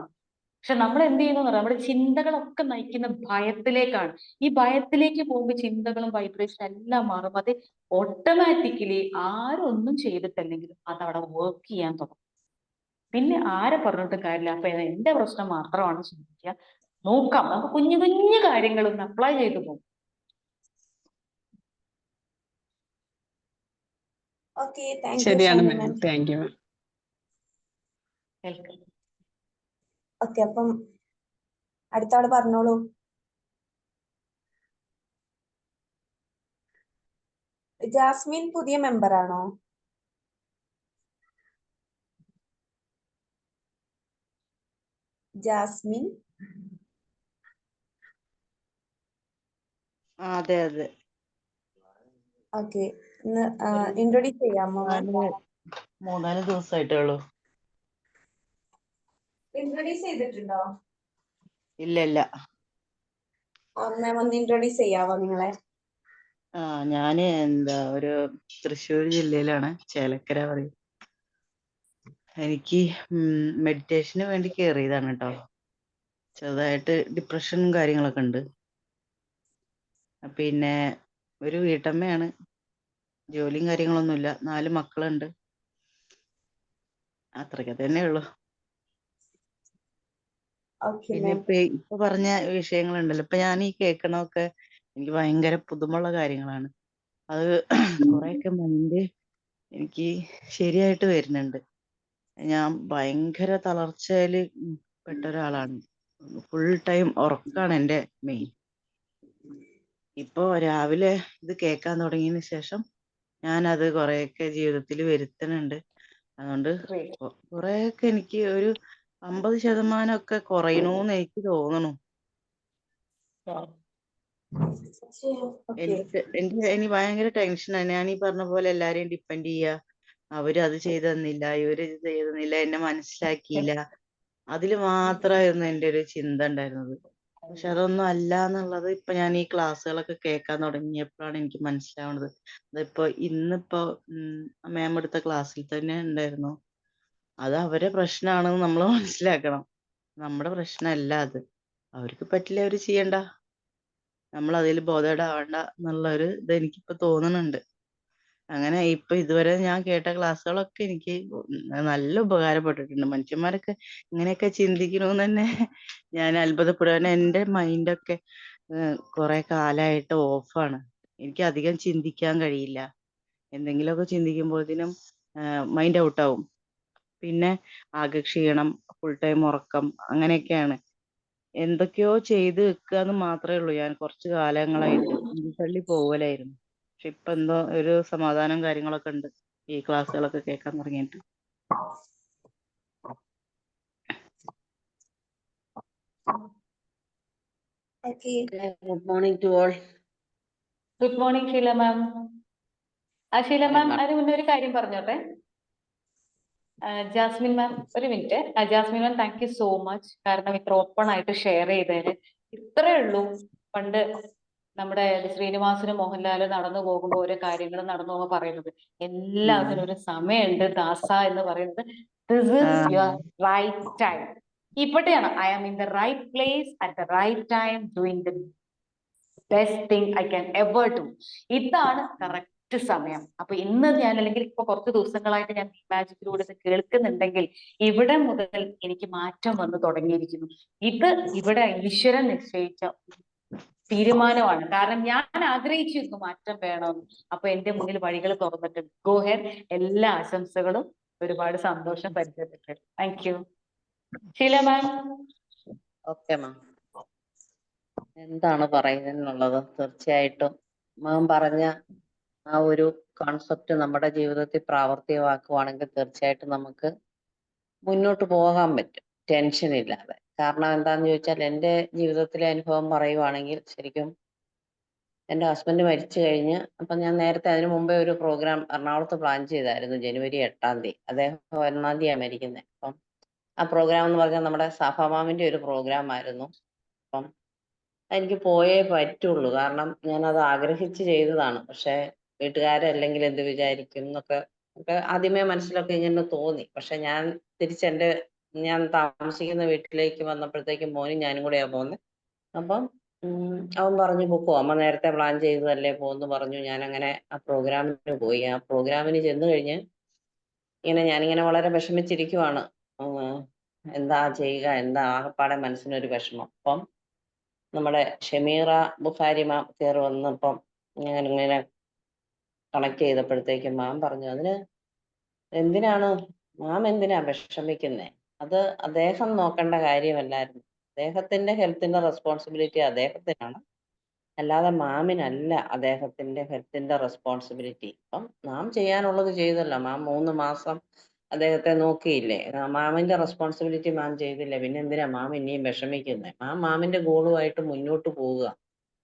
Speaker 2: പക്ഷെ നമ്മൾ എന്ത് ചെയ്യുന്നു പറഞ്ഞാൽ നമ്മുടെ ചിന്തകളൊക്കെ നയിക്കുന്ന ഭയത്തിലേക്കാണ്. ഈ ഭയത്തിലേക്ക് പോകുമ്പോൾ ചിന്തകളും വൈബ്രേഷൻ എല്ലാം മാറും. അത് ഓട്ടോമാറ്റിക്കലി ആരും ഒന്നും ചെയ്തിട്ടല്ലെങ്കിലും അത് അവിടെ വർക്ക് ചെയ്യാൻ തുടങ്ങും. പിന്നെ ആരെ പറഞ്ഞിട്ടും കാര്യമില്ല. അപ്പൊ എന്റെ പ്രശ്നം മാത്രമാണ് ചിന്തിക്കുക, നോക്കാം, നമുക്ക് കുഞ്ഞു കുഞ്ഞു കാര്യങ്ങളൊന്ന് അപ്ലൈ ചെയ്തു പോകും.
Speaker 1: ഓക്കെ, താങ്ക് യു
Speaker 3: ശരിയാണ്
Speaker 1: Shani
Speaker 3: ma'am,
Speaker 1: ma'am.
Speaker 3: Thank you ma'am.
Speaker 2: Welcome.
Speaker 1: Okay, അപ്പം അടുത്ത ആള് പറഞ്ഞോളൂ. ജാസ്മിൻ പുതിയ മെമ്പർ ആണോ? ജാസ്മിൻ.
Speaker 4: അതെ അതെ.
Speaker 1: ഓക്കെ, ഒന്ന് ഇൻട്രൊഡ്യൂസ് ചെയ്യാമോ?
Speaker 4: ഞാന് 3-4 ദിവസമായിട്ടേ ഉള്ളൂ.
Speaker 1: ഇൻട്രൊഡ്യൂസ് ചെയ്തിട്ടുണ്ടോ?
Speaker 4: ഇല്ല ഇല്ല.
Speaker 1: മാം ഒന്ന് ഇൻട്രൊഡ്യൂസ് ചെയ്യാവോ നിങ്ങളെ?
Speaker 4: ഞാന് ഒരു തൃശ്ശൂർ ജില്ലയിലാണ്, ചേലക്കര പറയും. എനിക്ക് മെഡിറ്റേഷന് വേണ്ടി കയറിയതാണ് കേട്ടോ. ചെറുതായിട്ട് ഡിപ്രഷനും കാര്യങ്ങളൊക്കെ ഉണ്ട്. പിന്നെ ഒരു വീട്ടമ്മയാണ്, ജോലിയും കാര്യങ്ങളൊന്നുമില്ല, 4 മക്കളുണ്ട്. അത്രയ്ക്ക് തന്നെ ഉള്ളു.
Speaker 1: ഓക്കെ
Speaker 4: പിന്നെ
Speaker 1: മാം.
Speaker 4: ഇപ്പൊ പറഞ്ഞ വിഷയങ്ങളുണ്ടല്ലോ, ഇപ്പൊ ഞാൻ ഈ കേൾക്കണതൊക്കെ എനിക്ക് ഭയങ്കര പുതുമുള്ള കാര്യങ്ങളാണ്. അത് കുറെയൊക്കെ മൈൻഡ് എനിക്ക് ശരിയായിട്ട് വരുന്നുണ്ട്. ഞാൻ ഭയങ്കര തളർച്ചയില് പെട്ട ഒരാളാണ്. ഫുൾ ടൈം ഉറക്കാണ് എൻ്റെ മെയിൻ. ഇപ്പൊ രാവിലെ ഇത് കേൾക്കാൻ തുടങ്ങിയതിന് ശേഷം ഞാനത് കുറെയൊക്കെ ജീവിതത്തിൽ വരുത്തുന്നുണ്ട്. അതുകൊണ്ട് കുറെയൊക്കെ എനിക്ക് ഒരു 50% ഒക്കെ കുറയണൂന്ന് എനിക്ക് തോന്നണു.
Speaker 1: ഓക്കെ.
Speaker 4: എനിക്ക് ഭയങ്കര ടെൻഷനാണ്. ഞാൻ ഈ പറഞ്ഞ പോലെ എല്ലാരെയും ഡിപ്പെൻഡ് ചെയ്യുക, അവര് അത് ചെയ്തു തന്നില്ല, ഇവര് ഇത് ചെയ്തു തന്നില്ല, എന്നെ മനസ്സിലാക്കിയില്ല, അതില് മാത്രമായിരുന്നു എൻ്റെ ഒരു ചിന്ത ഉണ്ടായിരുന്നത്. പക്ഷെ അതൊന്നും അല്ല എന്നുള്ളത് ഇപ്പൊ ഞാൻ ഈ ക്ലാസ്സുകളൊക്കെ കേൾക്കാൻ തുടങ്ങിയപ്പോഴാണ് എനിക്ക് മനസ്സിലാവുന്നത്. അതിപ്പോ ഇന്നിപ്പോ മാം എടുത്ത ക്ലാസ്സിൽ തന്നെ ഉണ്ടായിരുന്നു. അത് അവരെ പ്രശ്നമാണെന്ന് നമ്മൾ മനസ്സിലാക്കണം. നമ്മുടെ പ്രശ്നമല്ല അത്. അവർക്ക് പറ്റില്ല, അവര് ചെയ്യണ്ട, നമ്മൾ അതിൽ ബോധേഡാവണ്ട എന്നുള്ള ഒരു ഇത് എനിക്കിപ്പോ തോന്നുന്നുണ്ട്. അങ്ങനെ ഇപ്പൊ ഇതുവരെ ഞാൻ കേട്ട ക്ലാസ്സുകളൊക്കെ എനിക്ക് നല്ല ഉപകാരപ്പെട്ടിട്ടുണ്ട്. മനുഷ്യന്മാരൊക്കെ ഇങ്ങനെയൊക്കെ ചിന്തിക്കണമെന്ന് തന്നെ ഞാൻ അത്ഭുതപ്പെടുകയാണ്. എൻ്റെ മൈൻഡൊക്കെ കുറെ കാലമായിട്ട് ഓഫാണ്. എനിക്ക് അധികം ചിന്തിക്കാൻ കഴിയില്ല. എന്തെങ്കിലുമൊക്കെ ചിന്തിക്കുമ്പോഴത്തേനും മൈൻഡ് ഔട്ടാവും. പിന്നെ ആകെ ക്ഷീണം, ഫുൾ ടൈം ഉറക്കം, അങ്ങനെയൊക്കെയാണ്. എന്തൊക്കെയോ ചെയ്ത് വെക്കാന്ന് മാത്രമേ ഉള്ളൂ. ഞാൻ കുറച്ച് കാലങ്ങളായിട്ട് തള്ളി പോവലായിരുന്നു. പക്ഷെ ഇപ്പൊ എന്തോ ഒരു സമാധാനം കാര്യങ്ങളൊക്കെ ഉണ്ട് ഈ ക്ലാസ്സുകളൊക്കെ കേൾക്കാൻ തുടങ്ങിയിട്ട്.
Speaker 1: Okay.
Speaker 4: Good morning to all.
Speaker 2: Good morning Sheela ma'am. Sheela ma'am, അതിന് മുന്നേ ഒരു കാര്യം പറഞ്ഞോട്ടെ. ജാസ്മിൻ മാം ഒരു minute. Jasmine ma'am, thank you so much. കാരണം ഇത്ര ഓപ്പൺ ആയിട്ട് ഷെയർ ചെയ്തതിന്. ഇത്രേ ഉള്ളൂ. പണ്ട് നമ്മുടെ ശ്രീനിവാസനും മോഹൻലാലും നടന്നു പോകുമ്പോൾ ഓരോ കാര്യങ്ങൾ നടന്നു പോകുമ്പോൾ പറയുന്നത് എല്ലാത്തിനും ഒരു സമയമുണ്ട് ദാസ എന്ന് പറയുന്നത്. This is your right time. ഇവിടെയാണ് I am in the right place at the right time doing the best thing I can ever do. ഇതാണ് കറക്റ്റ് സമയം. അപ്പൊ ഇന്ന് ഞാൻ അല്ലെങ്കിൽ ഇപ്പൊ കുറച്ച് ദിവസങ്ങളായിട്ട് ഞാൻ മാജിക്കിലൂടെ ഇത് കേൾക്കുന്നുണ്ടെങ്കിൽ ഇവിടെ മുതൽ എനിക്ക് മാറ്റം വന്നു തുടങ്ങിയിരിക്കുന്നു. ഇത് ഇവിടെ ഈശ്വരൻ നിശ്ചയിച്ച തീരുമാനമാണ്. കാരണം ഞാൻ ആഗ്രഹിച്ചിരുന്നു മാറ്റം വേണമെന്ന്. അപ്പൊ എന്റെ മുന്നിൽ വഴികൾ തുറന്നിട്ടുണ്ട്. Go ahead. എല്ലാ ആശംസകളും. ഒരുപാട് സന്തോഷം പരിചയപ്പെട്ടു. Thank you. Sheela ma'am.
Speaker 5: Okay ma'am, എന്താണ് പറയുന്നതെന്നുള്ളത് തീർച്ചയായിട്ടും മാം പറഞ്ഞ ആ ഒരു കോൺസെപ്റ്റ് നമ്മുടെ ജീവിതത്തിൽ പ്രാവർത്തികമാക്കുവാണെങ്കിൽ തീർച്ചയായിട്ടും നമുക്ക് മുന്നോട്ട് പോകാൻ പറ്റും ടെൻഷൻ ഇല്ലാതെ. കാരണം എന്താന്ന് ചോദിച്ചാൽ എൻ്റെ ജീവിതത്തിലെ അനുഭവം പറയുവാണെങ്കിൽ ശരിക്കും എൻ്റെ ഹസ്ബൻഡ് മരിച്ചു കഴിഞ്ഞ് അപ്പം ഞാൻ നേരത്തെ അതിനു മുമ്പേ ഒരു പ്രോഗ്രാം എറണാകുളത്ത് പ്ലാൻ ചെയ്തായിരുന്നു ജനുവരി 8-ാം തീയതി. അദ്ദേഹം 1-ാം തീയതിയാണ് മരിക്കുന്നത്. അപ്പം ആ പ്രോഗ്രാം എന്ന് പറഞ്ഞാൽ നമ്മുടെ സഫ മാമിൻ്റെ ഒരു പ്രോഗ്രാം ആയിരുന്നു. അപ്പം എനിക്ക് പോയേ പറ്റുള്ളൂ. കാരണം ഞാനത് ആഗ്രഹിച്ച് ചെയ്തതാണ്. പക്ഷെ വീട്ടുകാരല്ലെങ്കിൽ എന്ത് വിചാരിക്കും എന്നൊക്കെ ആദ്യമേ മനസ്സിലൊക്കെ ഇങ്ങനെ തോന്നി. പക്ഷെ ഞാൻ ഞാൻ താമസിക്കുന്ന വീട്ടിലേക്ക് വന്നപ്പോഴത്തേക്കും മോനും ഞാനും കൂടെയാ പോകുന്നത്. അപ്പം അവൻ പറഞ്ഞു പൊക്കോ, അമ്മ നേരത്തെ പ്ലാൻ ചെയ്തതല്ലേ പോന്ന് പറഞ്ഞു. ഞാനങ്ങനെ ആ പ്രോഗ്രാമിന് പോയി. ആ പ്രോഗ്രാമിന് ചെന്ന് കഴിഞ്ഞ് ഞാനിങ്ങനെ വളരെ വിഷമിച്ചിരിക്കുവാണ്. എന്താ ചെയ്യുക, എന്താ ആകപ്പാടെ മനസ്സിനൊരു വിഷമം. അപ്പം നമ്മുടെ ഷമീറ ബുഖാരി മാം കയറി വന്നപ്പം ഞാനിങ്ങനെ കണക്ട് ചെയ്തപ്പോഴത്തേക്കും മാം പറഞ്ഞു, അതിന് മാം എന്തിനാ വിഷമിക്കുന്നേ, അത് അദ്ദേഹം നോക്കേണ്ട കാര്യമല്ലായിരുന്നു. അദ്ദേഹത്തിന്റെ ഹെൽത്തിന്റെ റെസ്പോൺസിബിലിറ്റി അദ്ദേഹത്തിനാണ്, അല്ലാതെ മാമിനല്ല അദ്ദേഹത്തിന്റെ ഹെൽത്തിന്റെ റെസ്പോൺസിബിലിറ്റി. അപ്പം മാം ചെയ്യാനുള്ളത് ചെയ്തല്ലോ. മാം 3 മാസം അദ്ദേഹത്തെ നോക്കിയില്ലേ, മാമിന്റെ റെസ്പോൺസിബിലിറ്റി മാം ചെയ്തില്ലേ, പിന്നെ എന്തിനാ മാം ഇനിയും വിഷമിക്കുന്നത്? മാമിന്റെ ഗോളുമായിട്ട് മുന്നോട്ട് പോവുക.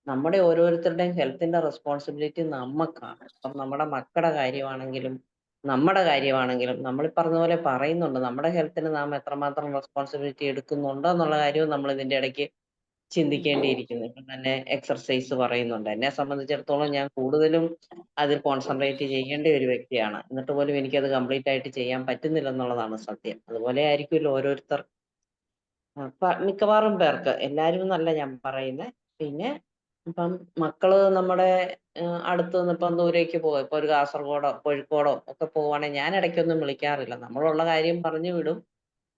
Speaker 5: നമ്മുടെ ഓരോരുത്തരുടെയും ഹെൽത്തിന്റെ റെസ്പോൺസിബിലിറ്റി നമുക്കാണ്. അപ്പം നമ്മുടെ മക്കളുടെ കാര്യമാണെങ്കിലും നമ്മൾ പറഞ്ഞ പോലെ പറയുന്നുണ്ട്, നമ്മുടെ ഹെൽത്തിന് നാം എത്രമാത്രം റെസ്പോൺസിബിലിറ്റി എടുക്കുന്നുണ്ടോ എന്നുള്ള കാര്യവും നമ്മൾ ഇതിന്റെ ഇടയ്ക്ക് ചിന്തിക്കേണ്ടിയിരിക്കുന്നു. ഇപ്പം തന്നെ എക്സർസൈസ് പറയുന്നുണ്ട്. എന്നെ സംബന്ധിച്ചിടത്തോളം ഞാൻ കൂടുതലും അതിൽ കോൺസെൻട്രേറ്റ് ചെയ്യേണ്ട ഒരു വ്യക്തിയാണ്. എന്നിട്ട് പോലും എനിക്കത് കംപ്ലീറ്റ് ആയിട്ട് ചെയ്യാൻ പറ്റുന്നില്ലെന്നുള്ളതാണ് സത്യം. അതുപോലെ ആയിരിക്കുമല്ലോ ഓരോരുത്തർ, മിക്കവാറും പേർക്ക്, എല്ലാവരും എന്നല്ല ഞാൻ പറയുന്നത്. പിന്നെ ഇപ്പം മക്കള് നമ്മുടെ അടുത്ത് നിന്ന് ഇപ്പം ദൂരേക്ക് പോകും, ഇപ്പൊ ഒരു കാസർഗോഡോ കോഴിക്കോടോ ഒക്കെ പോവുകയാണെങ്കിൽ ഞാൻ ഇടയ്ക്കൊന്നും വിളിക്കാറില്ല. നമ്മളുള്ള കാര്യം പറഞ്ഞു വിടും.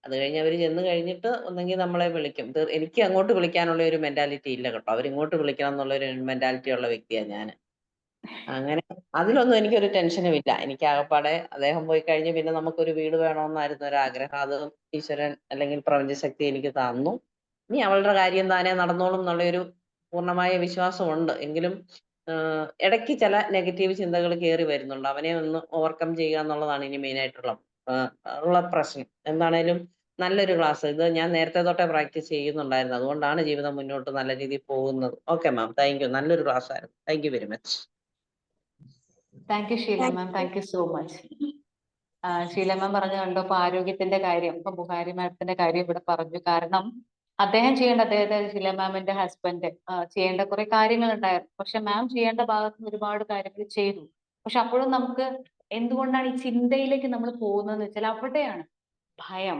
Speaker 5: അത് കഴിഞ്ഞ് അവർ ചെന്ന് കഴിഞ്ഞിട്ട് ഒന്നെങ്കിൽ നമ്മളെ വിളിക്കും. എനിക്ക് അങ്ങോട്ട് വിളിക്കാനുള്ള ഒരു മെന്റാലിറ്റി ഇല്ല കേട്ടോ. അവരിങ്ങോട്ട് വിളിക്കണം എന്നുള്ള ഒരു മെന്റാലിറ്റി ഉള്ള വ്യക്തിയാണ് ഞാൻ. അങ്ങനെ അതിലൊന്നും എനിക്കൊരു ടെൻഷനും ഇല്ല. എനിക്ക് ആകപ്പാടെ അദ്ദേഹം പോയി കഴിഞ്ഞ് പിന്നെ നമുക്കൊരു വീട് വേണമെന്നായിരുന്നു ഒരാഗ്രഹം. അത് ഈശ്വരൻ അല്ലെങ്കിൽ പ്രപഞ്ചശക്തി എനിക്ക് തന്നു. ഇനി അവളുടെ കാര്യം താനേ നടന്നോളും എന്നുള്ളൊരു പൂർണ്ണമായ വിശ്വാസമുണ്ട്. എങ്കിലും ഇടയ്ക്ക് ചില നെഗറ്റീവ് ചിന്തകൾ കയറി വരുന്നുണ്ട്. അവനെ ഒന്ന് ഓവർകം ചെയ്യുക എന്നുള്ളതാണ് ഇനി മെയിനായിട്ടുള്ള പ്രശ്നം. എന്താണേലും നല്ലൊരു ക്ലാസ് ഇത് ഞാൻ നേരത്തെ തൊട്ടേ പ്രാക്ടീസ് ചെയ്യുന്നുണ്ടായിരുന്നു. അതുകൊണ്ടാണ് ജീവിതം മുന്നോട്ട് നല്ല രീതിയിൽ പോകുന്നത്. Okay ma'am, thank you. നല്ലൊരു ക്ലാസ് ആയിരുന്നു. Thank you very much.
Speaker 2: Thank you Sheela ma'am. Thank you so much. Sheela ma'am പറഞ്ഞു കണ്ടോ, ഇപ്പൊ ആരോഗ്യത്തിന്റെ കാര്യം, ഇപ്പൊ ബുഹാരി മാഡത്തിന്റെ കാര്യം ഇവിടെ പറഞ്ഞു. കാരണം അദ്ദേഹം ചെയ്യേണ്ട, അദ്ദേഹത്തെ ഷീല മാമിന്റെ ഹസ്ബൻഡ് ചെയ്യേണ്ട കുറെ കാര്യങ്ങൾ ഉണ്ടായിരുന്നു. പക്ഷെ മാം ചെയ്യേണ്ട ഭാഗത്ത് നിന്ന് ഒരുപാട് കാര്യങ്ങൾ ചെയ്തു. പക്ഷെ അപ്പോഴും നമുക്ക് എന്തുകൊണ്ടാണ് ഈ ചിന്തയിലേക്ക് നമ്മൾ പോകുന്നതെന്ന് വെച്ചാൽ അവിടെയാണ് ഭയം.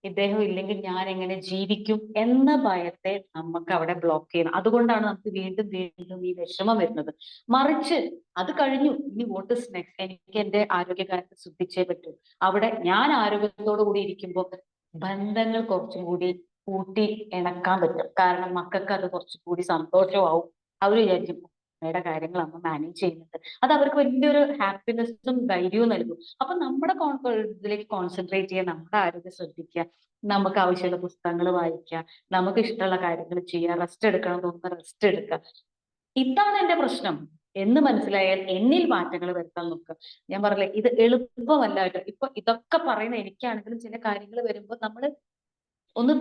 Speaker 2: ഇദ്ദേഹം ഇല്ലെങ്കിൽ ഞാൻ എങ്ങനെ ജീവിക്കും എന്ന ഭയത്തെ നമുക്ക് അവിടെ ബ്ലോക്ക് ചെയ്യണം. അതുകൊണ്ടാണ് നമുക്ക് വീണ്ടും വീണ്ടും ഈ വിഷമം വരുന്നത്. മറിച്ച് അത് കഴിഞ്ഞു, ഇനി വോട്ട് ഇസ് നെക്സ്റ്റ്, എനിക്ക് എന്റെ ആരോഗ്യകാര്യത്തെ ശ്രദ്ധിച്ചേ പറ്റൂ. അവിടെ ഞാൻ ആരോഗ്യത്തോടു കൂടി ഇരിക്കുമ്പോൾ ബന്ധങ്ങൾ കുറച്ചും കൂടി കൂട്ടി ഇണക്കാൻ പറ്റും. കാരണം മക്കൾക്ക് അത് കുറച്ചും കൂടി സന്തോഷമാവും. അവർ വിചാരിക്കും അമ്മയുടെ കാര്യങ്ങൾ അമ്മ മാനേജ് ചെയ്യുന്നുണ്ട്. അത് അവർക്ക് വലിയൊരു ഹാപ്പിനെസ്സും ധൈര്യവും നൽകും. അപ്പൊ നമ്മുടെ ഇതിലേക്ക് കോൺസെൻട്രേറ്റ് ചെയ്യുക, നമ്മുടെ ആരോഗ്യം ശ്രദ്ധിക്കുക, നമുക്ക് ആവശ്യമുള്ള പുസ്തകങ്ങൾ വായിക്കുക, നമുക്ക് ഇഷ്ടമുള്ള കാര്യങ്ങൾ ചെയ്യുക, റെസ്റ്റ് എടുക്കണം തോന്നുന്ന റെസ്റ്റ് എടുക്കുക. ഇതാണ് എന്റെ പ്രശ്നം എന്ന് മനസ്സിലായാൽ എന്നിൽ മാറ്റങ്ങൾ വരുത്താൻ നോക്കുക. ഞാൻ പറഞ്ഞില്ലേ, ഇത് എളുപ്പമല്ലായിട്ട് ഇപ്പൊ ഇതൊക്കെ പറയുന്ന എനിക്കാണെങ്കിലും ചില കാര്യങ്ങൾ വരുമ്പോൾ നമ്മൾ ഒന്ന്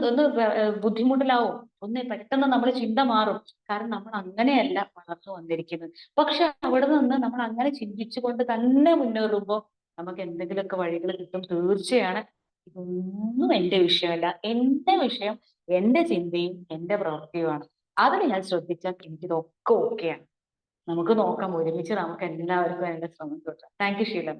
Speaker 2: ബുദ്ധിമുട്ടിലാവും, ഒന്ന് പെട്ടെന്ന് നമ്മൾ ചിന്ത മാറും. കാരണം നമ്മൾ അങ്ങനെയല്ല വളർന്നു വന്നിരിക്കുന്നത്. പക്ഷെ അവിടെ നിന്ന് നമ്മൾ അങ്ങനെ ചിന്തിച്ചുകൊണ്ട് തന്നെ മുന്നേറുമ്പോൾ നമുക്ക് എന്തെങ്കിലുമൊക്കെ വഴികൾ കിട്ടും. തീർച്ചയാണ്. ഇതൊന്നും എന്റെ വിഷയമല്ല. എന്റെ വിഷയം എന്റെ ചിന്തയും എന്റെ പ്രവൃത്തിയുമാണ്. അതിന് ഞാൻ ശ്രദ്ധിച്ചാൽ എനിക്കിതൊക്കെ ഓക്കെയാണ്. നമുക്ക് നോക്കാം, ഒരുമിച്ച് നമുക്ക് എല്ലാവർക്കും അതിന്റെ ശ്രമം തുടരാം. Thank you Sheela.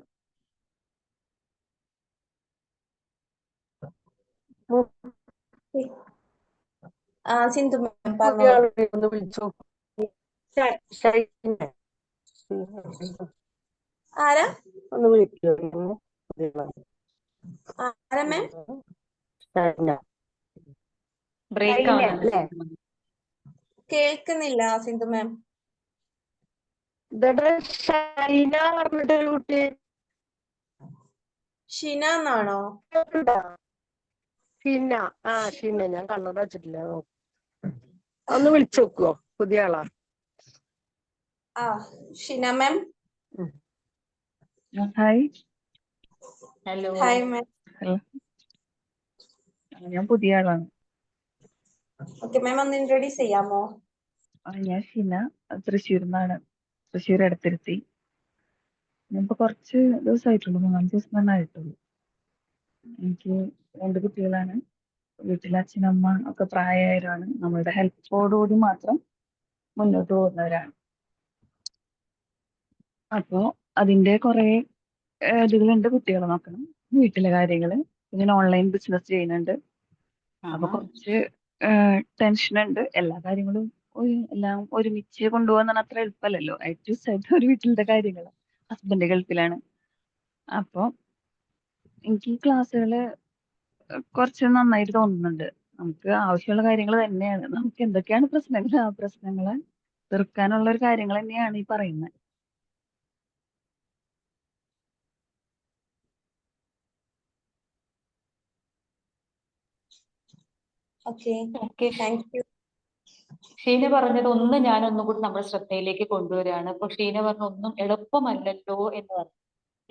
Speaker 1: Sindhu ma'am പറഞ്ഞോളൂ.
Speaker 6: ഒന്ന് വിളിച്ചു.
Speaker 1: ആരാ
Speaker 6: ഒന്ന് വിളിക്കോ?
Speaker 1: ആരാ മാം?
Speaker 2: ബ്രേക്ക് ആണ്.
Speaker 1: കേൾക്കുന്നില്ല സിന്ധു മാം.
Speaker 6: ഷൈന പറഞ്ഞിട്ടൊരു കുട്ടി.
Speaker 1: ഷിന എന്നാണോ?
Speaker 6: ഷിന. ഷിന. ഞാൻ കണ്ണട വെച്ചിട്ടില്ല. ഒന്ന് വിളിച്ചു നോക്കുവോ? പുതിയ ആളാ.
Speaker 1: ഷിന മാം.
Speaker 7: ഹായ്.
Speaker 2: ഹലോ.
Speaker 1: Hi ma'am.
Speaker 7: ഞാൻ പുതിയ ആളാണ്.
Speaker 1: ഓക്കെ മാം, ഒന്ന് ഇൻട്രൊഡ്യൂസ് ചെയ്യാമോ?
Speaker 7: ഞാൻ ഷിന, തൃശ്ശൂരിൽ നിന്നാണ്. തൃശ്ശൂർ അടുത്തിരുത്തി. ഞാനിപ്പോ കുറച്ച് ദിവസമായിട്ടുള്ളൂ, 3 ദിവസം തന്നെ ആയിട്ടുള്ളൂ. എനിക്ക് 2 കുട്ടികളാണ്. വീട്ടിൽ അച്ഛനമ്മ ഒക്കെ പ്രായമായവരാണ്. നമ്മളുടെ ഹെൽപ്പോടുകൂടി മാത്രം മുന്നോട്ട് പോകുന്നവരാണ്. അപ്പോ അതിന്റെ കുറെ ഇതുകളുണ്ട്. കുട്ടികളെ നോക്കണം, വീട്ടിലെ കാര്യങ്ങള്, പിന്നെ ഓൺലൈൻ ബിസിനസ് ചെയ്യുന്നുണ്ട്. അപ്പൊ കുറച്ച് ടെൻഷനുണ്ട്. എല്ലാ കാര്യങ്ങളും എല്ലാം ഒരുമിച്ച് കൊണ്ടുപോകാൻ അത്ര എളുപ്പമല്ലല്ലോ. ഒരു വീട്ടിലത്തെ കാര്യങ്ങൾ. ഹസ്ബൻഡ് ഗൾഫിലാണ്. അപ്പൊ എനിക്ക് ഈ ക്ലാസ്സുകള് കുറച്ച് നന്നായിട്ട് തോന്നുന്നുണ്ട്. നമുക്ക് ആവശ്യമുള്ള കാര്യങ്ങൾ തന്നെയാണ്. നമുക്ക് എന്തൊക്കെയാണ് പ്രശ്നങ്ങൾ, ആ പ്രശ്നങ്ങളെ തീർക്കാനുള്ള ഒരു കാര്യങ്ങൾ തന്നെയാണ് ഈ പറയുന്നത്.
Speaker 1: Okay, thank U.
Speaker 2: ഷീന പറഞ്ഞത് ഞാനൊന്നും കൂടി നമ്മുടെ ശ്രദ്ധയിലേക്ക് കൊണ്ടുവരികയാണ്. അപ്പൊ ഷീന പറഞ്ഞ ഒന്നും എളുപ്പമല്ലല്ലോ എന്ന് പറഞ്ഞു.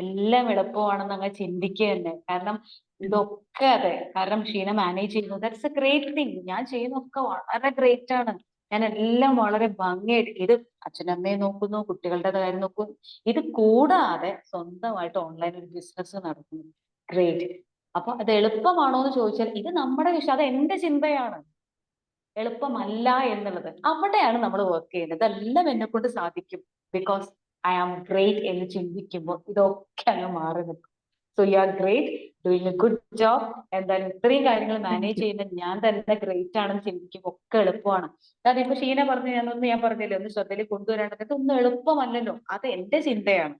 Speaker 2: എല്ലാം എളുപ്പമാണെന്ന് അങ്ങ് ചിന്തിക്കുക തന്നെ. കാരണം ഇതൊക്കെ അതെ, കാരണം ഷീന മാനേജ് ചെയ്യുന്നത് ദാറ്റ്സ് എ ഗ്രേറ്റ് തിങ്. ഞാൻ ചെയ്യുന്നതൊക്കെ വളരെ ഗ്രേറ്റ് ആണ്. ഞാൻ എല്ലാം വളരെ ഭംഗിയായിട്ട്, ഇത് അച്ഛനമ്മയെ നോക്കുന്നു, കുട്ടികളുടെ കാര്യം നോക്കുന്നു, ഇത് കൂടാതെ സ്വന്തമായിട്ട് ഓൺലൈൻ ഒരു ബിസിനസ് നടത്തുന്നു. ഗ്രേറ്റ്. അപ്പൊ അത് എളുപ്പമാണോ എന്ന് ചോദിച്ചാൽ ഇത് നമ്മുടെ വിഷയം, അത് എന്റെ ചിന്തയാണ്. എളുപ്പമല്ല എന്നുള്ളത് അവിടെയാണ് നമ്മൾ വർക്ക് ചെയ്യുന്നത്. ഇതെല്ലാം എന്നെ കൊണ്ട് സാധിക്കും, ബിക്കോസ് ഐ ആം ഗ്രേറ്റ് എന്ന് ചിന്തിക്കുമ്പോൾ ഇതൊക്കെ അങ്ങ് മാറി നിൽക്കും. So you are great, doing A good job. എന്തായാലും ഇത്രയും കാര്യങ്ങൾ മാനേജ് ചെയ്യുന്ന ഞാൻ തന്നെ ഗ്രേറ്റ് ആണെന്ന് ചിന്തിക്കുമ്പോൾ ഒക്കെ എളുപ്പമാണ്. കാരണം ഇപ്പൊ ഷീന പറഞ്ഞു, ഞാൻ പറഞ്ഞില്ലേ, ഒന്ന് ശ്രദ്ധയിൽ കൊണ്ടുവരേണ്ടത് ഇതൊന്നും എളുപ്പമല്ലല്ലോ. അത് എന്റെ ചിന്തയാണ്.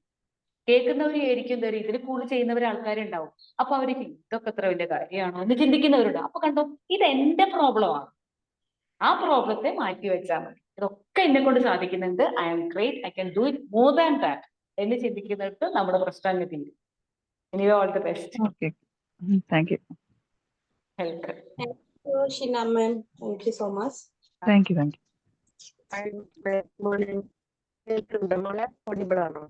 Speaker 2: കേൾക്കുന്നവർ വിചാരിക്കും ഇതിൽ കൂടുതൽ ചെയ്യുന്നവർ ആൾക്കാരുണ്ടാവും. അപ്പൊ അവർക്ക് ഇതൊക്കെ എത്ര വലിയ കാര്യമാണോ എന്ന് ചിന്തിക്കുന്നവരുണ്ട്. അപ്പൊ കണ്ടോ, ഇത് എന്റെ പ്രോബ്ലമാണ്. ആ പ്രോബ്ലത്തെ മാറ്റി വെച്ചാൽ മതി. ഇതൊക്കെ എന്നെ കൊണ്ട് സാധിക്കുന്നുണ്ട്. I am great, I can do it more than that എന്ന് ചിന്തിക്കുന്നിടത്ത് നമ്മുടെ പ്രശ്നം തീരും. Anyway, all the best.
Speaker 7: Okay, thank you.
Speaker 2: Welcome.
Speaker 1: Thank you, Shina ma'am. Thank you so much.
Speaker 7: Thank you.
Speaker 6: കേൾക്കുന്നുണ്ടോ മോളെ? ഓഡിബിളാണോ?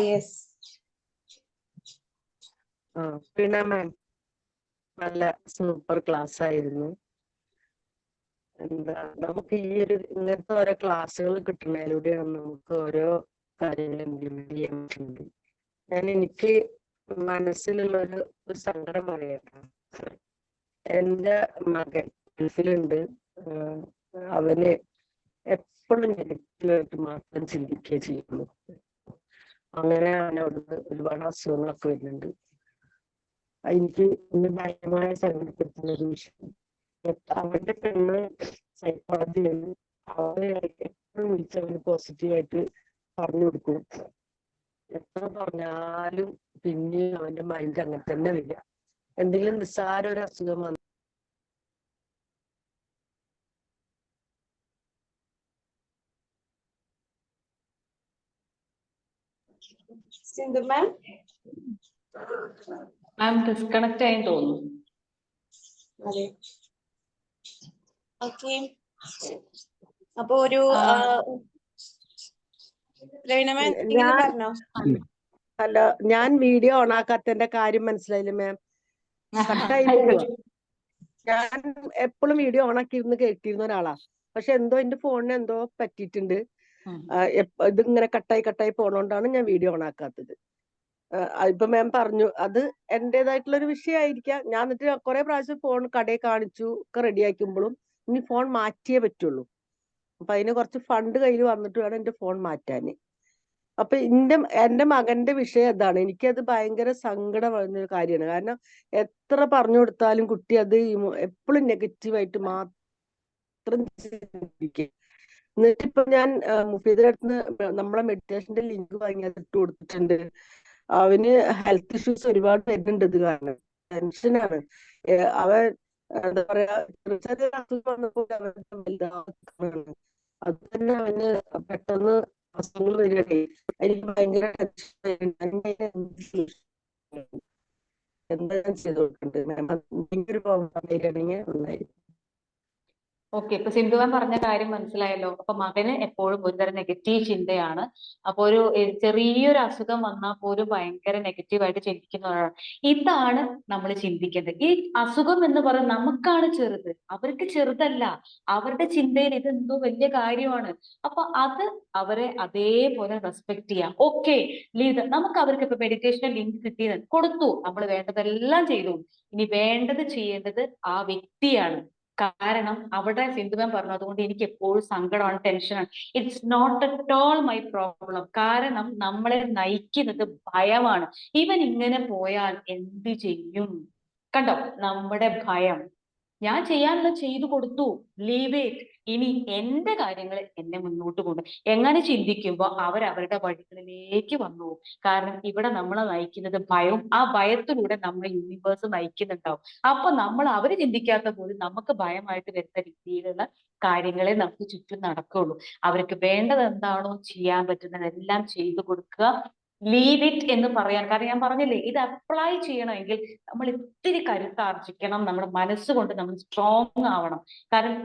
Speaker 1: Yes.
Speaker 6: പിന്നെ മാം, നല്ല സൂപ്പർ ക്ലാസ് ആയിരുന്നു. എന്താ, നമുക്ക് ഈ ഇങ്ങനത്തെ ഓരോ ക്ലാസ്സുകൾ കിട്ടുന്നതിലൂടെയാണ് നമുക്ക് ഓരോ കാര്യങ്ങൾ ഇംപ്ലിമെന്റ് ചെയ്യാൻ പറ്റുന്നത്. എനിക്ക് മനസ്സിലുള്ള ഒരു സങ്കടം പറയട്ടെ. എന്റെ മകൻ ഗൾഫിലുണ്ട്. അവന് എപ്പോഴും നെഗറ്റീവായിട്ട് മാത്രം ചിന്തിക്കുകയേ ചെയ്യുള്ളൂ. അങ്ങനെ അവനവിടുന്ന് ഒരുപാട് അസുഖങ്ങളൊക്കെ വരുന്നുണ്ട്. എനിക്ക് ഭയങ്കരമായ സങ്കടപ്പെടുത്തുന്ന ഒരു വിഷയം. അവന്റെ പെണ്ണ് സൈക്കോളജിയാണ്. അവനെ എപ്പോഴും വിളിച്ചവന് പോസിറ്റീവായിട്ട് പറഞ്ഞു കൊടുക്കും. എത്ര പറഞ്ഞാലും പിന്നെ അവന്റെ മൈൻഡ് അങ്ങനെ തന്നെ വരിക. എന്തെങ്കിലും നിസ്സാര ഒരു അസുഖം വന്നു
Speaker 1: Sindhu ma'am.
Speaker 2: മാം ഡിസ്കണക്ട് ആയി തോന്നുന്നു.
Speaker 1: അതെ. ഓക്കെ. അപ്പൊ ഒരു രവീണ മാം എന്തെങ്കിലും പറഞ്ഞോ?
Speaker 6: അല്ല, ഞാൻ വീഡിയോ ഓൺ ആക്കാത്തതിന്റെ കാര്യം മനസ്സിലായില്ലേ മാം? കട്ടായി പോവുക. ഞാൻ എപ്പോഴും വീഡിയോ ഓൺ ആക്കി ഇരുന്ന് കേട്ടിരുന്ന ഒരാളാ. പക്ഷെ എന്തോ എന്റെ ഫോണിന് എന്തോ പറ്റിയിട്ടുണ്ട്. ഇതിങ്ങനെ കട്ടായി പോണോണ്ടാണ് ഞാൻ വീഡിയോ ഓൺ ആക്കാത്തത്. ഇപ്പൊ മാം പറഞ്ഞു അത് എന്റേതായിട്ടുള്ള ഒരു വിഷയമായിരിക്കാം. ഞാൻ എന്നിട്ട് കുറെ പ്രാവശ്യം ഫോൺ കടയിൽ കാണിച്ചു ഒക്കെ റെഡി ആക്കുമ്പോഴും ഇനി ഫോൺ മാറ്റിയേ പറ്റുള്ളൂ. അപ്പൊ അതിന് കുറച്ച് ഫണ്ട് കയ്യിൽ വന്നിട്ട് വേണം എന്റെ ഫോൺ മാറ്റാന്. അപ്പൊ എന്റെ മകന്റെ വിഷയം അതാണ്. എനിക്കത് ഭയങ്കര സങ്കടം വരുന്നൊരു കാര്യമാണ്. കാരണം എത്ര പറഞ്ഞു കൊടുത്താലും കുട്ടി അത് എപ്പോഴും നെഗറ്റീവായിട്ട് മാത്രം ചിന്തിക്കും. എന്നിട്ടിപ്പൊ ഞാൻ മുഫീദിന്റെ അടുത്ത് നമ്മളെ മെഡിറ്റേഷന്റെ ലിങ്ക് വാങ്ങി അത് ഇട്ട് കൊടുത്തിട്ടുണ്ട്. അവന് ഹെൽത്ത് ഇഷ്യൂസ് ഒരുപാട് വരുന്നുണ്ട് ഇത് കാരണം. ടെൻഷനാണ്. അവൻ എന്താ പറയാ, ചെറിയ അസുഖം വന്നപ്പോൾ അത് തന്നെ അവന് പെട്ടെന്ന് അസുഖങ്ങൾ വരികയാണേ. എനിക്ക് ഭയങ്കര ടെൻഷൻ. എന്താ ഞാൻ ചെയ്ത് കൊടുക്കേണ്ടത്? എന്തെങ്കിലും ഒരു പ്രോബ്ലം വരികയാണെങ്കിൽ നന്നായി.
Speaker 2: ഓക്കെ, ഇപ്പൊ സിന്ധു മാം പറഞ്ഞ കാര്യം മനസ്സിലായല്ലോ. അപ്പൊ മകന് എപ്പോഴും ഒരുതരം നെഗറ്റീവ് ചിന്തയാണ്. അപ്പൊ ചെറിയൊരു അസുഖം വന്നാൽ പോലും ഭയങ്കര നെഗറ്റീവായിട്ട് ചിന്തിക്കുന്നവരാണ്. ഇതാണ് നമ്മൾ ചിന്തിക്കേണ്ടത്. ഈ അസുഖം എന്ന് പറയുന്നത് നമുക്കാണ് ചെറുത്, അവർക്ക് ചെറുതല്ല. അവരുടെ ചിന്തയിൽ ഇതെന്തോ വലിയ കാര്യമാണ്. അപ്പൊ അത് അവരെ അതേപോലെ റെസ്പെക്ട് ചെയ്യാം. Okay, leave. നമുക്ക് അവർക്ക് ഇപ്പൊ മെഡിറ്റേഷൻ ലിങ്ക് കിട്ടിയത് കൊടുത്തു, നമ്മൾ വേണ്ടതെല്ലാം ചെയ്തു. ഇനി വേണ്ടത് ചെയ്യേണ്ടത് ആ വ്യക്തിയാണ്. കാരണം അവിടെ സിന്ധു മാം പറഞ്ഞു, അതുകൊണ്ട് എനിക്ക് എപ്പോഴും സങ്കടമാണ്, ടെൻഷനാണ്. It's not at all my problem. കാരണം നമ്മളെ നയിക്കുന്നത് ഭയമാണ്. ഇവൻ ഇങ്ങനെ പോയാൽ എന്ത് ചെയ്യും? കണ്ടോ, നമ്മുടെ ഭയം. ഞാൻ ചെയ്യാനുള്ളത് ചെയ്തു കൊടുത്തു, ലീവ് ഇറ്റ്. ഇനി എന്റെ കാര്യങ്ങൾ എന്നെ മുന്നോട്ട് കൊണ്ട് എങ്ങനെ ചിന്തിക്കുമ്പോൾ അവരവരുടെ വഴികളിലേക്ക് വന്നു. കാരണം ഇവിടെ നമ്മളെ നയിക്കുന്നത് ഭയവും, ആ ഭയത്തിലൂടെ നമ്മളെ യൂണിവേഴ്സ് നയിക്കുന്നുണ്ടാവും. അപ്പൊ നമ്മൾ അവര് ചിന്തിക്കാത്ത പോലും നമുക്ക് ഭയമായിട്ട് വരുന്ന രീതിയിലുള്ള കാര്യങ്ങളെ നമുക്ക് ചുറ്റും നടക്കുള്ളൂ. അവർക്ക് വേണ്ടത് എന്താണോ ചെയ്യാൻ പറ്റുന്നതെല്ലാം ചെയ്തു കൊടുക്കുക, ലീവ് ഇറ്റ് എന്ന് പറയാൻ. കാരണം ഞാൻ പറഞ്ഞില്ലേ, ഇത് അപ്ലൈ ചെയ്യണമെങ്കിൽ നമ്മൾ ഇത്തിരി കരുത്താർജിക്കണം. നമ്മുടെ മനസ്സുകൊണ്ട് നമ്മൾ സ്ട്രോങ് ആവണം. കാരണം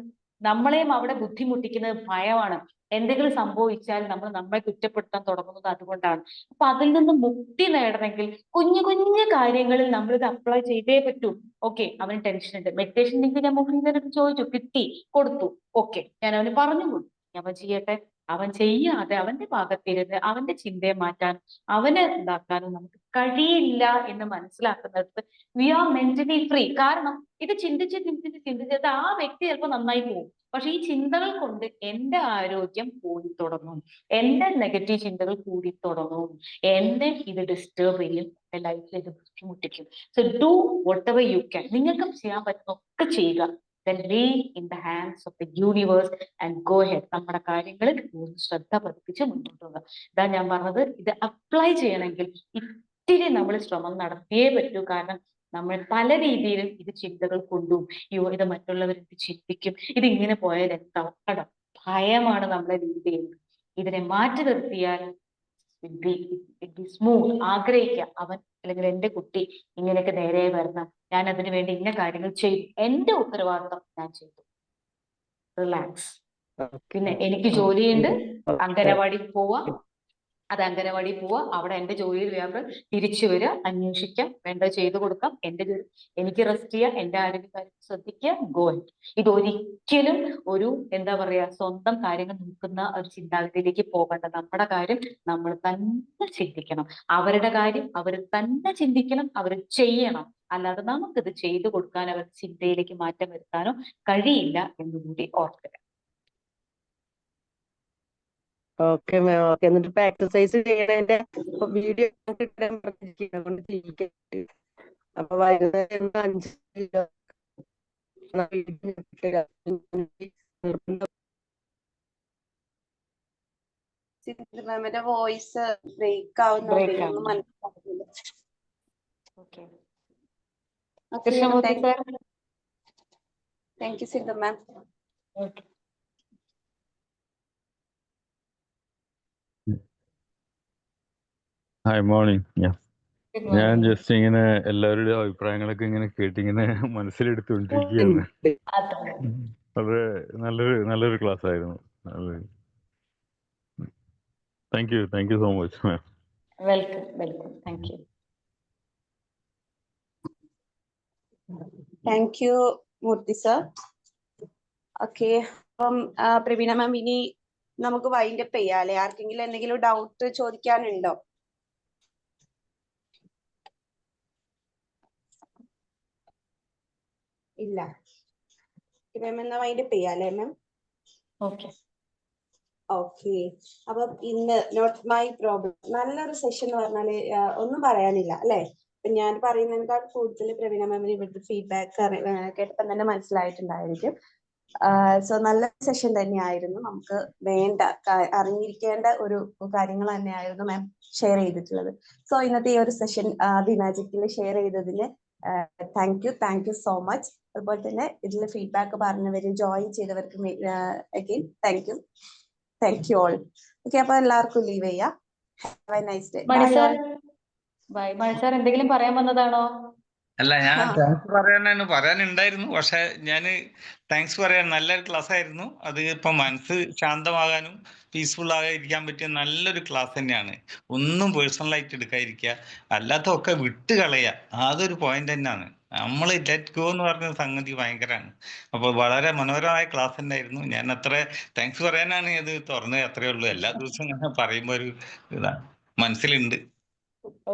Speaker 2: നമ്മളെയും അവിടെ ബുദ്ധിമുട്ടിക്കുന്നത് ഭയമാണ്. എന്തെങ്കിലും സംഭവിച്ചാൽ നമ്മൾ നമ്മെ കുറ്റപ്പെടുത്താൻ തുടങ്ങുന്നത് അതുകൊണ്ടാണ്. അപ്പൊ അതിൽ നിന്ന് മുക്തി നേടണമെങ്കിൽ കുഞ്ഞു കുഞ്ഞു കാര്യങ്ങളിൽ നമ്മൾ ഇത് അപ്ലൈ ചെയ്തേ പറ്റൂ. ഓക്കെ, അവന് ടെൻഷൻ ഉണ്ട്, മെഡിറ്റേഷൻ ലിങ്ക് ഞാൻ മുഖ്യമന്ത്രി ചോദിച്ചു, കിട്ടി, കൊടുത്തു. ഓക്കെ, ഞാൻ അവന് പറഞ്ഞു കൊടുത്തു, അവൻ ചെയ്യട്ടെ. അവൻ ചെയ്യാതെ അവന്റെ ഭാഗത്തിരുന്ന് അവന്റെ ചിന്തയെ മാറ്റാൻ, അവനെ ഇതാക്കാനും നമുക്ക് കഴിയില്ല എന്ന് മനസ്സിലാക്കുന്നിടത്ത് വി ആർ മെന്റലി ഫ്രീ. കാരണം ഇത് ചിന്തിച്ചിട്ട് ആ വ്യക്തി ചിലപ്പോൾ നന്നായി പോകും. പക്ഷെ ഈ ചിന്തകൾ കൊണ്ട് എന്റെ ആരോഗ്യം കൂടി തുടങ്ങും, എന്റെ നെഗറ്റീവ് ചിന്തകൾ കൂടി തുടങ്ങും, എന്നെ ഇത് ഡിസ്റ്റർബ് ചെയ്യും, എന്റെ ലൈഫിൽ ഇത് ബുദ്ധിമുട്ടിക്കും. So do whatever you can. നിങ്ങൾക്ക് ചെയ്യാൻ പറ്റുന്ന ഒക്കെ ചെയ്യുക. Then leave in the hands of the universe and go ahead. നമ്മുടെ കാര്യങ്ങളിൽ ശ്രദ്ധ പതിപ്പിച്ച് മുന്നോട്ട് പോകുക. ഇതാ ഞാൻ പറഞ്ഞത്, ഇത് അപ്ലൈ ചെയ്യണമെങ്കിൽ ഇത്തിരി നമ്മൾ ശ്രമം നടത്തിയേ പറ്റൂ. കാരണം നമ്മൾ പല രീതിയിലും ഇത് ചിന്തകൾ കൊണ്ടും, ഇത് മറ്റുള്ളവർ എന്ത് ചിന്തിക്കും, ഇത് ഇങ്ങനെ പോയാൽ എന്താവും, കടം ഭയമാണ് നമ്മളെ ലീഡ് ചെയ്യുന്നത്. ഇതിനെ മാറ്റി നിർത്തിയാൽ സ്മൂത്ത്. ആഗ്രഹിക്കുക, അവൻ അല്ലെങ്കിൽ എന്റെ കുട്ടി ഇങ്ങനെയൊക്കെ നേരെ വരണം, ഞാൻ അതിനു വേണ്ടി ഇന്ന കാര്യങ്ങൾ ചെയ്തു, എന്റെ ഉത്തരവാദിത്വം ഞാൻ ചെയ്തു, റിലാക്സ്. പിന്നെ എനിക്ക് ജോലിയുണ്ട്, അംഗനവാടി പോവാ, അത് അംഗനവാടി പോവാ, അവിടെ എന്റെ ജോലിയിൽ വ്യാപനം, തിരിച്ചു വരിക, അന്വേഷിക്കാം, വേണ്ടത് ചെയ്തു കൊടുക്കാം, എന്റെ ജോലി, എനിക്ക് റെസ്റ്റ് ചെയ്യാം, എന്റെ ആരോഗ്യകാര്യം ശ്രദ്ധിക്കുക, ഗോ. ഇതൊരിക്കലും ഒരു എന്താ പറയാ, സ്വന്തം കാര്യങ്ങൾ നോക്കുന്ന ഒരു ചിന്താഗതിയിലേക്ക് പോകേണ്ട. നമ്മുടെ കാര്യം നമ്മൾ തന്നെ ചിന്തിക്കണം, അവരുടെ കാര്യം അവർ തന്നെ ചിന്തിക്കണം, അവർ ചെയ്യണം. അല്ലാതെ നമുക്കിത് ചെയ്തു കൊടുക്കാൻ അവരുടെ ചിന്തയിലേക്ക് മാറ്റം വരുത്താനോ കഴിയില്ല എന്നുകൂടി ഓർക്കുക.
Speaker 6: Okay ma'am, okay. എന്നിട്ട് ഇപ്പൊ എക്സസൈസ് ചെയ്യണതിന്റെ വീഡിയോ കിട്ടാൻ പറഞ്ഞിരിക്കുന്നത് കൊണ്ട് ചെയ്യിക്കട്ടെ. അപ്പൊ വൈകുന്നേരം 5 കിലോ
Speaker 1: സിന്ധു മാമിന്റെ വോയിസ് ബ്രേക്ക് ആവുന്നുണ്ട്, ഒന്നും മനസ്സിലാകുന്നില്ല.
Speaker 2: Krishnamurthy sir.
Speaker 1: Thank you Sindhu ma'am.
Speaker 8: Hi, morning. ഞാൻ ജസ്റ്റ് ഇങ്ങനെ എല്ലാവരുടെയും അഭിപ്രായങ്ങളൊക്കെ ഇങ്ങനെ കേട്ടിങ്ങനെ മനസ്സിലെടുത്തുകൊണ്ടിരിക്കുകയാണ്. അത് നല്ലൊരു ക്ലാസ് ആയിരുന്നു. Thank you so much ma'am.
Speaker 2: Welcome.
Speaker 1: Thank you Murthy sir. Okay, അപ്പം പ്രവീണ മാം, ഇനി നമുക്ക് വൈൻഡ് അപ്പ് ചെയ്യാം അല്ലെ? ആർക്കെങ്കിലും എന്തെങ്കിലും ഡൗട്ട് ചോദിക്കാനുണ്ടോ? ഇല്ല. മാം എന്നാ വൈൻഡപ്പ് ചെയ്യാം അല്ലേ മാം?
Speaker 2: ഓക്കെ.
Speaker 1: ഓക്കെ. അപ്പം ഇന്ന് നോട്ട് മൈ പ്രോബ്ലം നല്ലൊരു സെഷൻ എന്ന് പറഞ്ഞാല് ഒന്നും പറയാനില്ല അല്ലെ. ഇപ്പൊ ഞാൻ പറയുന്നതിനേക്കാൾ കൂടുതൽ പ്രവീണ മാമിന് ഇവിടുത്തെ ഫീഡ്ബാക്ക് കേട്ടപ്പം തന്നെ മനസ്സിലായിട്ടുണ്ടായിരിക്കും. സോ നല്ല സെഷൻ തന്നെയായിരുന്നു. നമുക്ക് വേണ്ട അറിഞ്ഞിരിക്കേണ്ട ഒരു കാര്യങ്ങൾ തന്നെയായിരുന്നു മാം ഷെയർ ചെയ്തിട്ടുള്ളത്. സോ ഇന്നത്തെ ഈ ഒരു സെഷൻ ദിമാജിക്കിൽ ഷെയർ ചെയ്തതിന് താങ്ക് യു സോ മച്ച്. അതുപോലെ തന്നെ ഇതിൽ ഫീഡ്ബാക്ക് പറഞ്ഞവരും ജോയിൻ ചെയ്തവർക്കും again thank you all. Okay, അപ്പൊ എല്ലാവർക്കും ലീവ് ചെയ്യാം. Have a nice day.
Speaker 2: Mani
Speaker 1: bye
Speaker 2: sir,
Speaker 1: all.
Speaker 2: Bye. Mani sir എന്തെങ്കിലും പറയാൻ വന്നതാണോ?
Speaker 9: അല്ല, ഞാൻ താങ്ക്സ് പറയാനുണ്ടായിരുന്നു. പക്ഷെ ഞാൻ താങ്ക്സ് പറയാൻ നല്ലൊരു ക്ലാസ് ആയിരുന്നു. അത് ഇപ്പം മനസ്സ് ശാന്തമാകാനും പീസ്ഫുൾ ആകാൻ ഇരിക്കാൻ പറ്റിയ നല്ലൊരു ക്ലാസ് തന്നെയാണ്. ഒന്നും പേഴ്സണലായിട്ട് എടുക്കാതിരിക്കുക, അല്ലാത്തൊക്കെ വിട്ട് കളയുക. അതൊരു പോയിന്റ് തന്നെയാണ്. നമ്മൾ ലെറ്റ് ഗോ എന്ന് പറഞ്ഞ സംഗതി ഭയങ്കരമാണ്. അപ്പോൾ വളരെ മനോഹരമായ ക്ലാസ് തന്നെയായിരുന്നു. ഞാൻ അത്ര താങ്ക്സ് പറയാനാണ് ഇത് തുറന്നത്. അത്രയേ ഉള്ളൂ. എല്ലാ ദിവസവും ഇങ്ങനെ പറയുമ്പോൾ ഒരു ഇതാണ് മനസ്സിലുണ്ട്.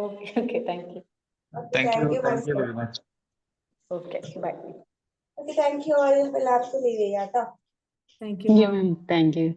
Speaker 2: Okay okay, thank you.
Speaker 9: Thank you
Speaker 1: thank you
Speaker 9: very much.
Speaker 2: Okay, bye.
Speaker 1: Okay, thank you all. എല്ലാവർക്കും ലീവ് ചെയ്യാം കേട്ടോ.
Speaker 3: Thank U.